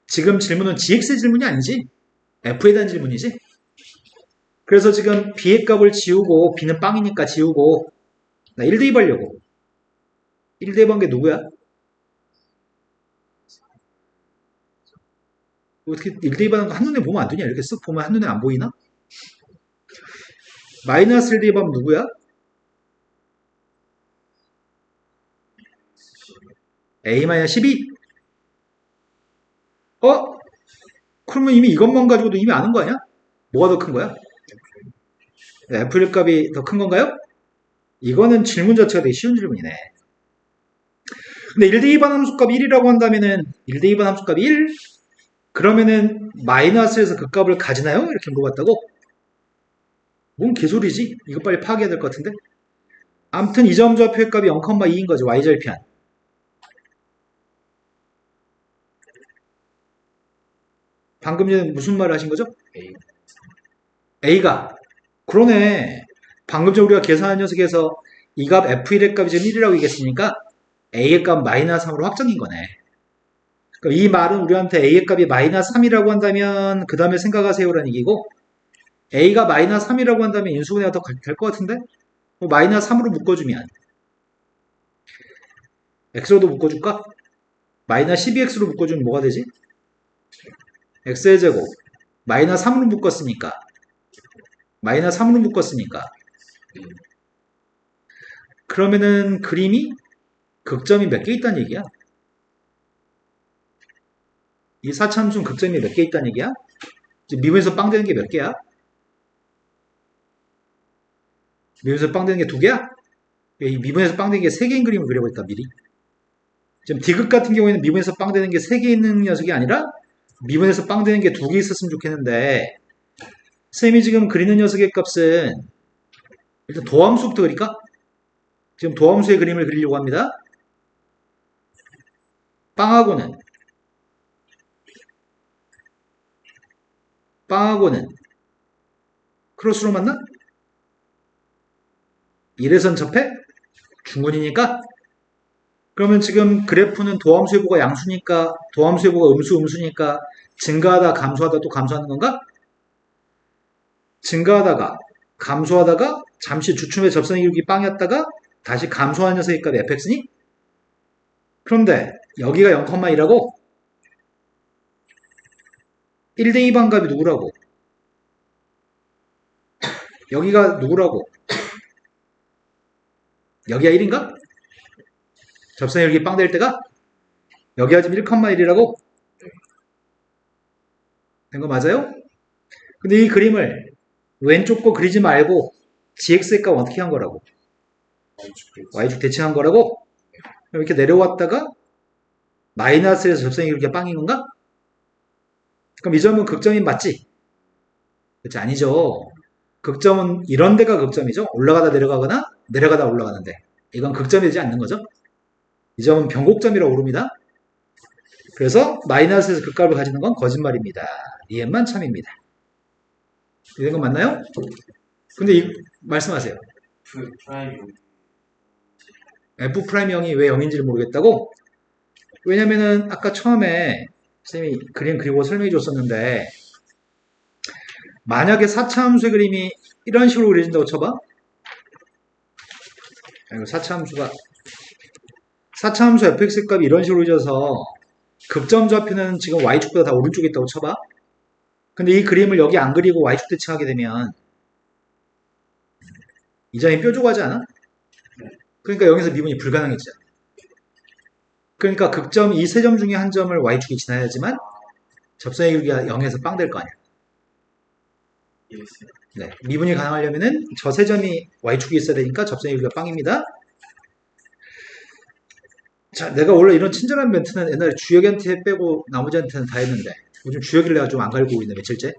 지금 질문은 gx 질문이 아니지? f에 대한 질문이지? 그래서 지금 b의 값을 지우고 b는 빵이니까 지우고 나 1 대입하려고 1 대입한 게 누구야? 어떻게 1 대입하는 거 한눈에 보면 안 되냐? 이렇게 쓱 보면 한눈에 안 보이나? 마이너스 1 대입하면 누구야? a-12 그러면 이미 이것만 가지고도 이미 아는 거 아니야? 뭐가 더 큰 거야? F의 값이 더 큰 건가요? 이거는 질문 자체가 되게 쉬운 질문이네. 근데 1 대입한 함수값이 1이라고 한다면은 1 대입한 함수값이 1? 그러면은 마이너스에서 그 값을 가지나요? 이렇게 물어봤다고? 뭔 개소리지? 이거 빨리 파악해야 될 것 같은데? 아무튼 이 점 좌표의 값이 0,2인 거죠. y절편. 방금 전에 무슨 말을 하신 거죠? A가 그러네. 방금 전에 우리가 계산한 녀석에서 이 값 F1의 값이 지금 1이라고 얘기했으니까 A의 값 마이너스 3으로 확정인 거네. 그럼 이 말은 우리한테 A의 값이 마이너스 3이라고 한다면 그 다음에 생각하세요라는 얘기고 A가 마이너스 3이라고 한다면 인수분해가 더 될 것 같은데? 마이너스 3으로 묶어주면 X로도 묶어줄까? 마이너스 12X로 묶어주면 뭐가 되지? X의 제곱 마이너스 3으로 묶었으니까 마이너스 3으로 묶었으니까 그러면은 그림이 극점이 몇 개 있다는 얘기야? 이 사차함수는 극점이 몇 개 있다는 얘기야? 지금 미분에서 빵 되는 게 몇 개야? 미분에서 빵 되는 게 2개야? 이 미분에서 빵 되는 게 3개인 그림을 그려버렸다 미리. 지금 D극 같은 경우에는 미분에서 빵 되는 게 3개 있는 녀석이 아니라 미분에서 빵 되는 게 2개 있었으면 좋겠는데 쌤이 지금 그리는 녀석의 값은 일단 도함수부터 그릴까? 지금 도함수의 그림을 그리려고 합니다. 빵하고는 크로스로 만나? 1에선 접해? 중근이니까? 그러면 지금 그래프는 도함수 회보가 양수니까 도함수 회보가 음수니까 증가하다 감소하다 또 감소하는 건가? 증가하다가 감소하다가 잠시 주춤의 접선의 기울기 빵이었다가 다시 감소하는 녀석의 값이 fx니? 그런데 여기가 0,1이라고? 1 대입한 값이 누구라고? 여기가 누구라고? 여기가 1인가? 접선의 기울기 빵 될 때가? 여기가 지금 1,1이라고? 된 거 맞아요? 근데 이 그림을 왼쪽 거 그리지 말고 gx의 값 어떻게 한 거라고? y축 대칭한 거라고? 이렇게 내려왔다가 마이너스에서 접선의 기울기가 빵인 건가? 그럼 이 점은 극점이 맞지? 그렇지 아니죠. 극점은 이런 데가 극점이죠. 올라가다 내려가거나 내려가다 올라가는데 이건 극점이 되지 않는 거죠. 이 점은 변곡점이라고 부릅니다. 그래서 마이너스에서 극값을 가지는 건 거짓말입니다. 이해만 참입니다. 이런 건 맞나요? 근데 말씀하세요. F'형이 왜 0인지를 모르겠다고? 왜냐면은 아까 처음에 쌤이 그림 그리고 설명해 줬었는데 만약에 4차 함수의 그림이 이런 식으로 그려진다고 쳐봐. 4차 함수 fx의 값이 이런 식으로 그려져서 극점 좌표는 지금 y축보다 다 오른쪽에 있다고 쳐봐. 근데 이 그림을 여기 안 그리고 y축 대칭하게 되면 이 점이 뾰족하지 않아? 그러니까 여기서 미분이 불가능해지잖아. 그러니까 극점 이 세 점 중에 한 점을 y축이 지나야지만 접선의 길이가 0에서 빵 될 거 아니야. 이해했어요. 네, 미분이 가능하려면은 저 세 점이 y축이 있어야 되니까 접선의 길이가 빵입니다. 자, 내가 원래 이런 친절한 멘트는 옛날에 주혁이한테 빼고 나머지한테는 다 했는데 요즘 주혁이를 내가 좀 안 갈고 있네, 며칠째.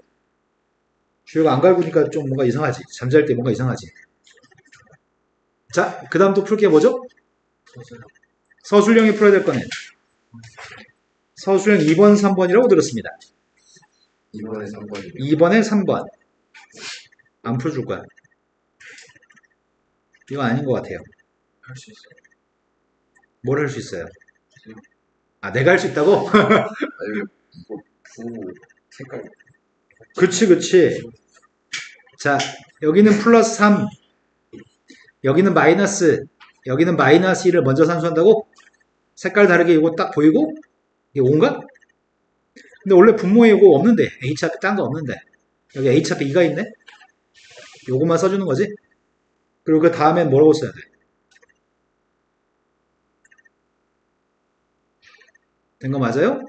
주혁 안 갈고니까 좀 뭔가 이상하지. 잠잘 때 뭔가 이상하지. 자, 그 다음 또 풀 게 뭐죠? 서술형이 풀어야 될 거는 서술형 2번, 3번이라고 들었습니다. 2번에 3번이요. 2번에 3번. 안 풀어줄 거야. 이거 아닌 것 같아요. 할 수 있어요. 뭘 할 수 있어요? 아, 내가 할 수 있다고? 아니, 이거 부 색깔. 그치. 자, 여기는 플러스 3, 여기는 마이너스, 여기는 마이너스 1을 먼저 산수한다고? 색깔 다르게 이거 딱 보이고? 이게 5인가? 근데 원래 분모에 이거 없는데, H 앞에 딴 거 없는데. 여기 H 앞에 2가 있네? 요것만 써주는 거지? 그리고 그 다음엔 뭐라고 써야 돼? 된 거 맞아요?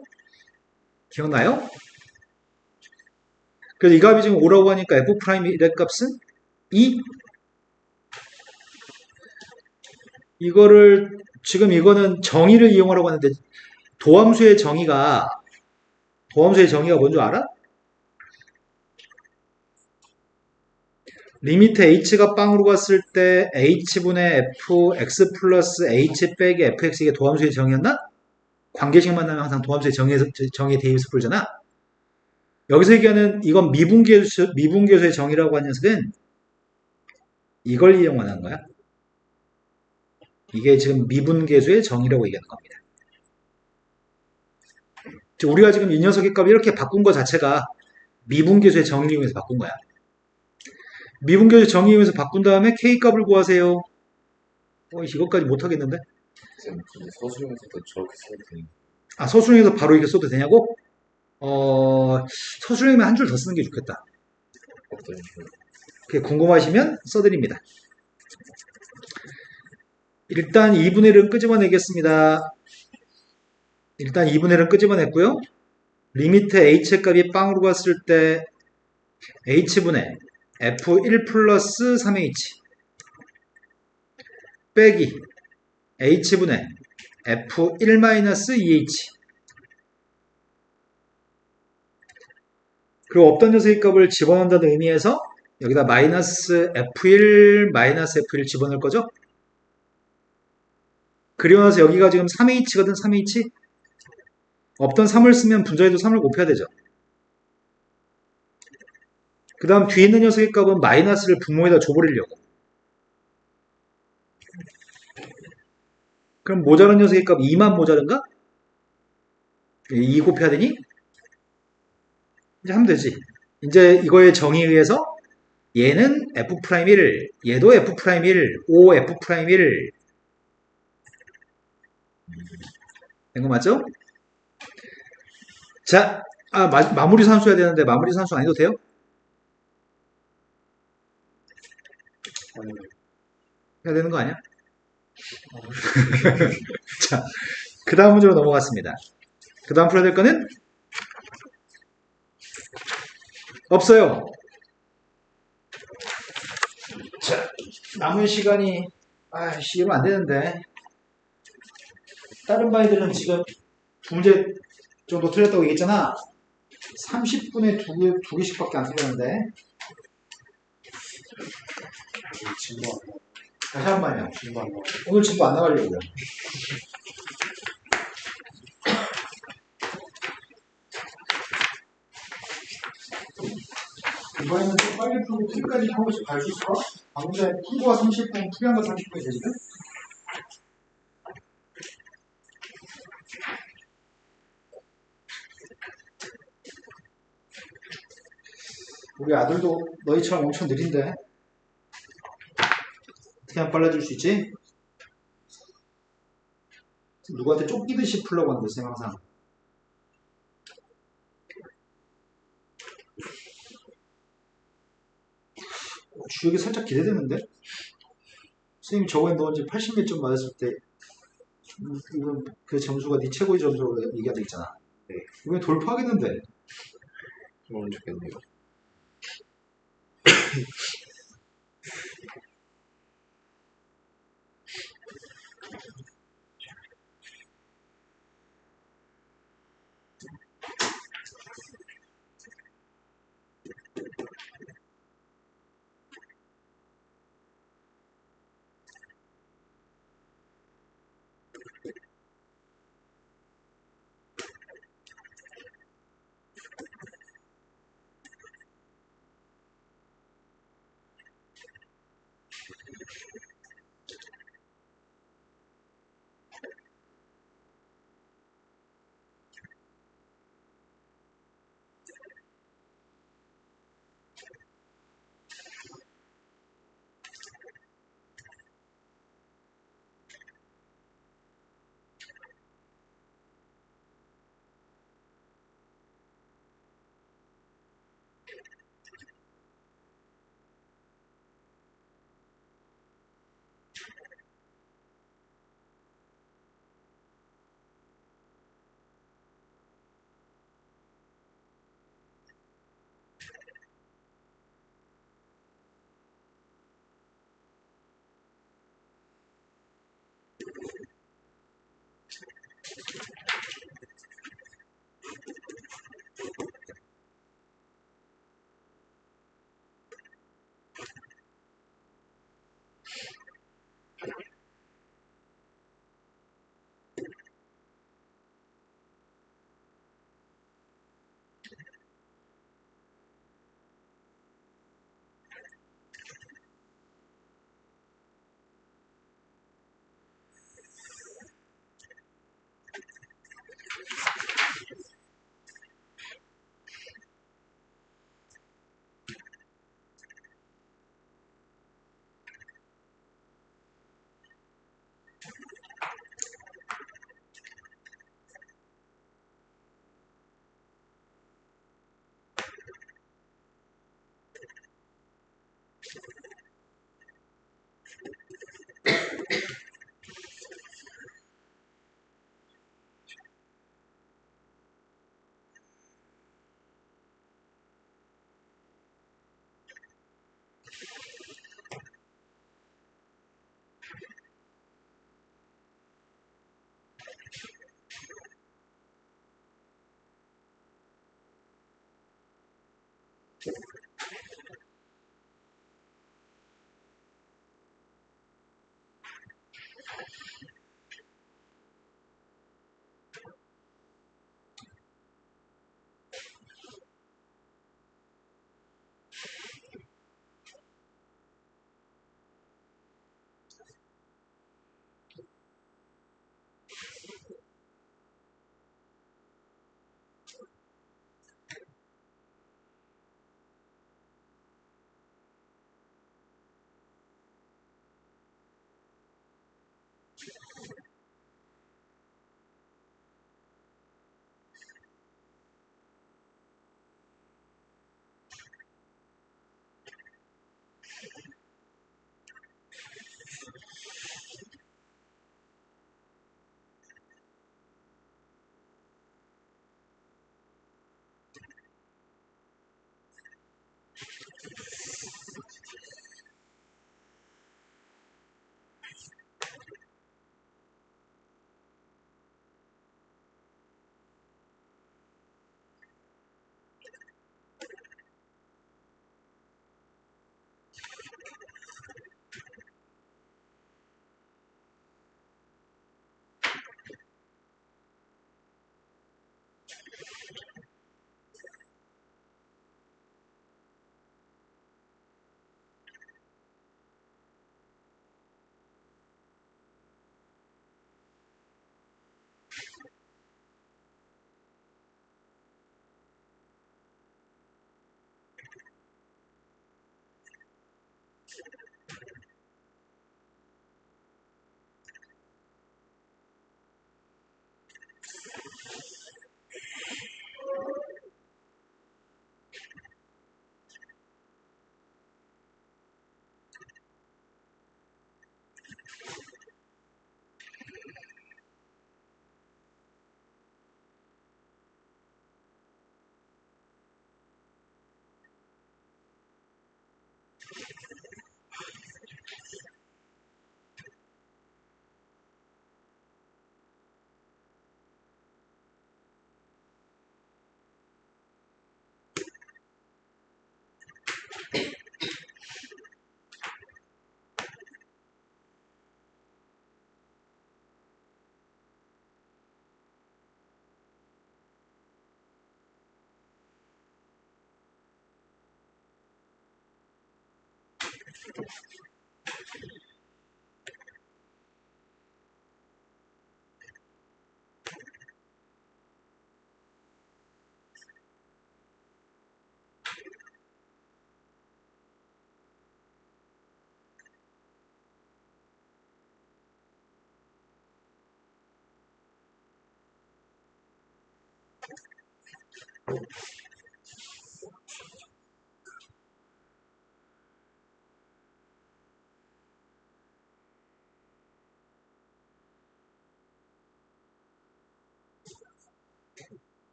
기억나요? 그래서 이 값이 지금 5라고 하니까 F'의 값은 2? 이거를 지금 이거는 정의를 이용하라고 하는데 도함수의 정의가 뭔지 알아? 리미트 h가 빵으로 갔을 때 h분의 f x 플러스 h 빼기 fx 이게 도함수의 정의였나? 관계식 만나면 항상 도함수의 정의에 대입해서 풀잖아. 여기서 얘기하는 이건 미분계수의 정의라고 하는 녀석은 이걸 이용하는 거야. 이게 지금 미분계수의 정의라고 얘기하는 겁니다. 즉 우리가 지금 이 녀석의 값을 이렇게 바꾼 것 자체가 미분계수의 정의를 이용해서 바꾼 거야. 미분계수의 정의 이용해서 바꾼 다음에 k 값을 구하세요. 이것까지 못하겠는데? 쌤, 근데 서술형에서도 저렇게 써도 되는 아, 서술형에서 바로 이렇게 써도 되냐고? 서술형이면 한 줄 더 쓰는 게 좋겠다. 어떤 그게 궁금하시면 써드립니다. 일단 2분의 1은 끄집어내겠습니다. 일단 2분의 1은 끄집어냈고요. 리미트 h 값이 빵으로 갔을 때 h분의 f1 플러스 3h 빼기 h분의 f1 마이너스 2h 그리고 없던 녀석의 값을 집어넣는다는 의미에서 여기다 마이너스 f1 마이너스 f1 집어넣을 거죠? 그리고 나서 여기가 지금 3h거든 3h 없던 3을 쓰면 분자에도 3을 곱해야 되죠. 그 다음 뒤에 있는 녀석의 값은 마이너스를 분모에다 줘버리려고. 그럼 모자란 녀석의 값 2만 모자른가? 2 곱해야 되니? 이제 하면 되지. 이제 이거의 정의에 의해서 얘는 F'1, 얘도 F'1, O F'1 된 거 맞죠? 자, 마무리 산수 해야 되는데 마무리 산수 안 해도 돼요? 해야 되는 거 아니야? 자, 그 다음 문제로 넘어갔습니다. 그 다음 풀어야 될 거는? 없어요. 자, 남은 시간이, 이러면 안 되는데. 다른 바이들은 지금 두 문제 정도 틀렸다고 얘기했잖아. 30분에 두 개씩밖에 안 틀렸는데. 진도 안 다시 한 번요. 진도 안 나와. 오늘 진도 안 나가려고요. 이번에는 좀 빨리 풀고 풀까지 한 번씩 갈 수 있을까? 방금 전에 풀고가 30분, 풀이한 거 30분이 되지? 우리 아들도 너희처럼 엄청 느린데 어떻게 하면 빨라질 수 있지? 누구한테 쫓기듯이 풀려고 하는데 쌤 항상 이게 살짝 기대되는데? 선생님이 저번에 너 이제 80몇 점 맞았을 때, 이건 그 점수가 네 최고의 점수로 얘기가 돼 있잖아. 네. 이번에 돌파하겠는데? 그러면 좋겠네요.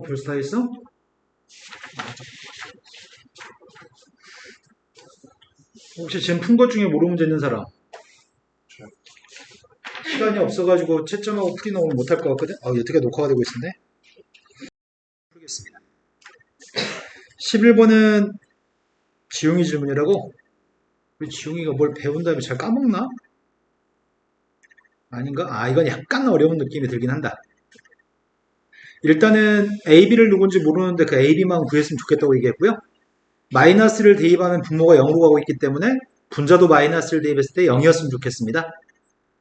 벌써 다 했어? 혹시 지금 푼 것 중에 모르는 문제 있는 사람? 시간이 없어가지고 채점하고 풀이는 오늘 못할 것 같거든? 어떻게 녹화가 되고 있었네? 풀겠습니다. 11번은 지용이 질문이라고? 우리 지용이가 뭘 배운 다음에 잘 까먹나? 아닌가? 이건 약간 어려운 느낌이 들긴 한다. 일단은 AB를 누군지 모르는데 그 AB만 구했으면 좋겠다고 얘기했고요. 마이너스를 대입하면 분모가 0으로 가고 있기 때문에 분자도 마이너스를 대입했을 때 0이었으면 좋겠습니다.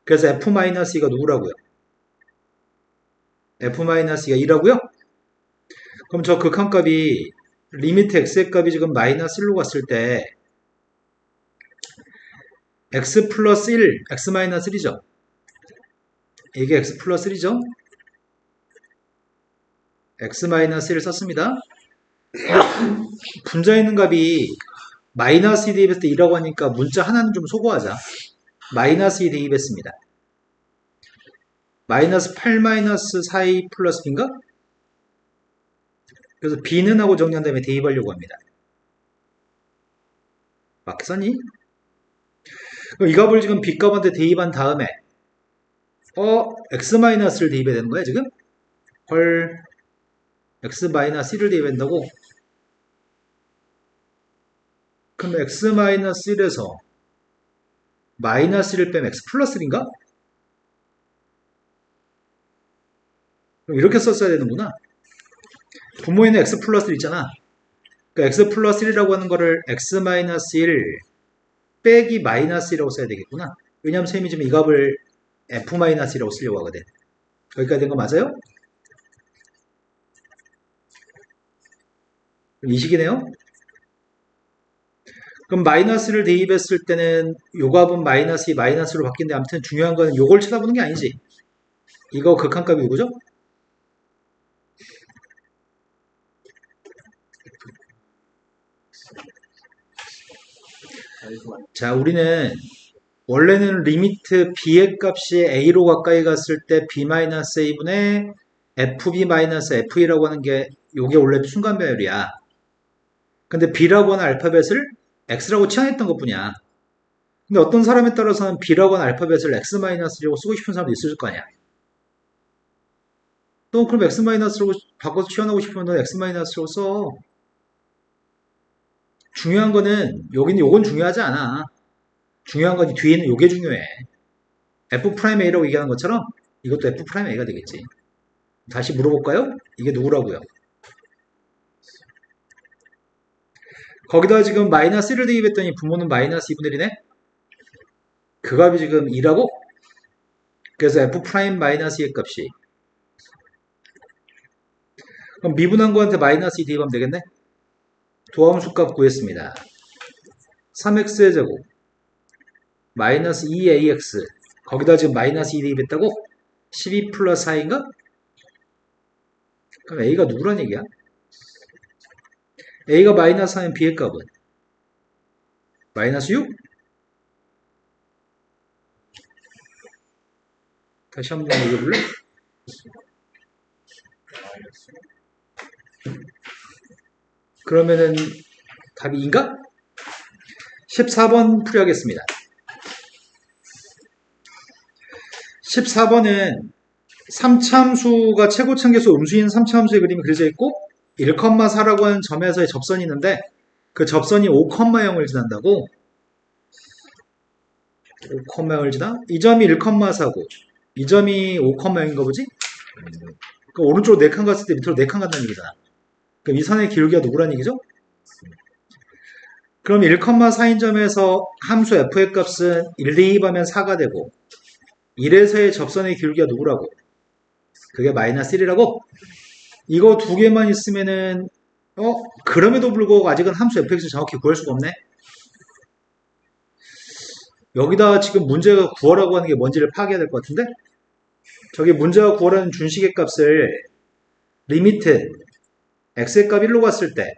그래서 F-2가 누구라고요? F-2가 2라고요? 그럼 저 극한값이 리미트 x의 값이 지금 마이너스 1로 갔을 때 x 플러스 1, x 마이너스 1이죠. 이게 x 플러스 1이죠. x 마이너스 1을 썼습니다. 분자에 있는 값이 마이너스 2 대입했을 때 2라고 하니까 문자 하나는 좀 소거하자. 마이너스 2 대입했습니다. 마이너스 8 마이너스 4a 플러스 b인가? 그래서 b는 하고 정리한 다음에 대입하려고 합니다. 맞게 썼니? 그럼 이 값을 지금 b 값한테 대입한 다음에 x 마이너스를 대입해야 되는 거야 지금? 헐, x 마이너스 1을 대입한다고? 그럼 x 마이너스 1에서 마이너스 1을 빼면 x 플러스 1인가? 그럼 이렇게 썼어야 되는구나. 분모에는 x 플러스 1 있잖아. 그러니까 x 플러스 1이라고 하는 거를 x 마이너스 1 빼기 마이너스 1이라고 써야 되겠구나. 왜냐면 쌤이 지금 이 값을 f 마이너스 1이라고 쓰려고 하거든. 여기까지 된 거 맞아요? 이 식이네요. 그럼 마이너스를 대입했을 때는 요 값은 마이너스 2 마이너스로 바뀐데 아무튼 중요한 건 요걸 쳐다보는 게 아니지. 이거 극한값이 누구죠? 자, 우리는 원래는 리미트 b의 값이 a로 가까이 갔을 때 b-a분의 fb-f이라고 하는 게 요게 원래 순간 배열이야. 근데 b라고 하는 알파벳을 x라고 치환했던 것 뿐이야. 근데 어떤 사람에 따라서는 b라고 하는 알파벳을 x-라고 쓰고 싶은 사람도 있을 거 아니야. 또 그럼 x-라고 바꿔서 치환하고 싶으면 너 x-라고 써. 중요한 거는 여기는 요건 중요하지 않아. 중요한 건 뒤에 있는 요게 중요해. f'a라고 얘기하는 것처럼 이것도 f'a가 되겠지. 다시 물어볼까요? 이게 누구라고요? 거기다가 지금 마이너스 1을 대입했더니 분모는 마이너스 2분의 1이네? 그 값이 지금 2라고? 그래서 f'-2의 값이 그럼 미분한 거한테 마이너스 2 대입하면 되겠네? 도함수 값 구했습니다. 3x의 제곱 마이너스 2ax 거기다 지금 마이너스 2 대입했다고? 12 플러스 4인가? 그럼 a가 누구란 얘기야? a가 마이너스 4면 b의 값은? 마이너스 6? 다시 한번 읽어볼래? 그러면은 답이 2인가? 14번 풀이하겠습니다. 14번은 3차함수가 최고차함계수 음수인 3차함수의 그림이 그려져 있고 1,4라고 하는 점에서의 접선이 있는데 그 접선이 5,0을 지난다고 5,0을 지나? 이 점이 1,4고 이 점이 5,0인가 보지? 그 오른쪽으로 4칸 갔을 때 밑으로 4칸 간다는 얘기잖아. 그럼 이 선의 기울기가 누구란 얘기죠? 그럼 1,4인 점에서 함수 f의 값은 1 대입하면 4가 되고 1에서의 접선의 기울기가 누구라고? 그게 마이너스 1이라고? 이거 두 개만 있으면은 그럼에도 불구하고 아직은 함수 fx를 정확히 구할 수가 없네. 여기다 지금 문제가 구하라고 하는 게 뭔지를 파악해야 될 것 같은데? 저기 문제가 구하라는 준식의 값을 리미트 x의 값 1로 갔을 때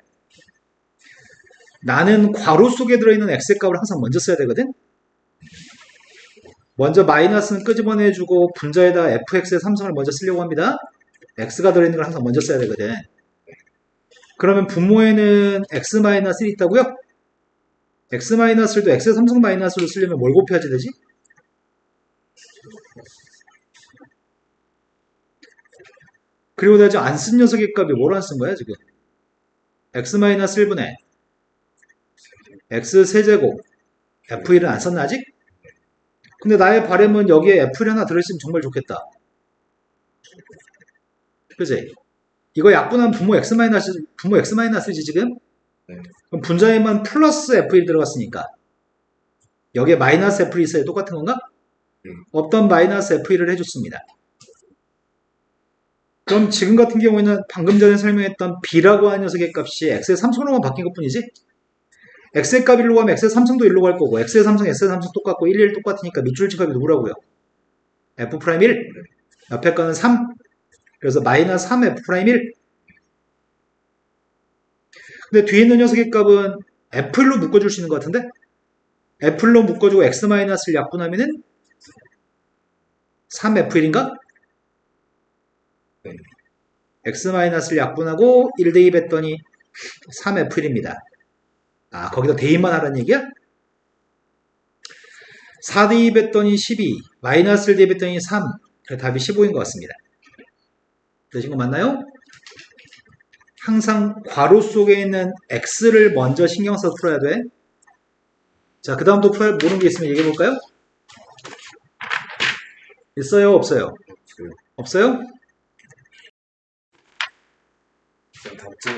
나는 괄호 속에 들어있는 x의 값을 항상 먼저 써야 되거든? 먼저 마이너스는 끄집어내주고 분자에다 fx의 삼성을 먼저 쓰려고 합니다. x가 들어있는 걸 항상 먼저 써야 되거든. 그러면 분모에는 x-1이 있다고요? x-1도 x의 삼성 마이너스로 쓰려면 뭘 곱해야지 되지? 그리고 내가 지금 안 쓴 녀석의 값이 뭘 안 쓴 거야 지금? x-1분의 x 세제곱 f1은 안 썼나 아직? 근데 나의 바람은 여기에 f1 하나 들어있으면 정말 좋겠다. 그치? 이거 약분하면 분모 x-지 지금? 네. 그럼 분자에만 플러스 f1 들어갔으니까 여기에 마이너스 f1이 있어야 똑같은 건가? 없던 마이너스 f1을 해줬습니다. 그럼 지금 같은 경우에는 방금 전에 설명했던 b라고 하는 녀석의 값이 x의 3성으로만 바뀐 것 뿐이지? x의 값 1로 가면 x의 3성도 1로 갈 거고 x의 3성 똑같고 1, 1 똑같으니까 밑줄 값이 누구라고요? f'1 옆에 거는 3 그래서 마이너스 3 f'1 근데 뒤에 있는 녀석의 값은 f'로 묶어줄 수 있는 것 같은데? f'로 묶어주고 x-를 약분하면은 3f1인가? 네. x-를 약분하고 1 대입했더니 3f1입니다. 아, 거기다 대입만 하라는 얘기야? 4 대입했더니 12, 마이너스를 대입했더니 3, 답이 15인 것 같습니다. 되신 거 맞나요? 항상 괄호 속에 있는 x를 먼저 신경 써서 풀어야 돼. 자, 그 다음 또 모르는 게 있으면 얘기해 볼까요? 있어요? 없어요? 없어요? 답지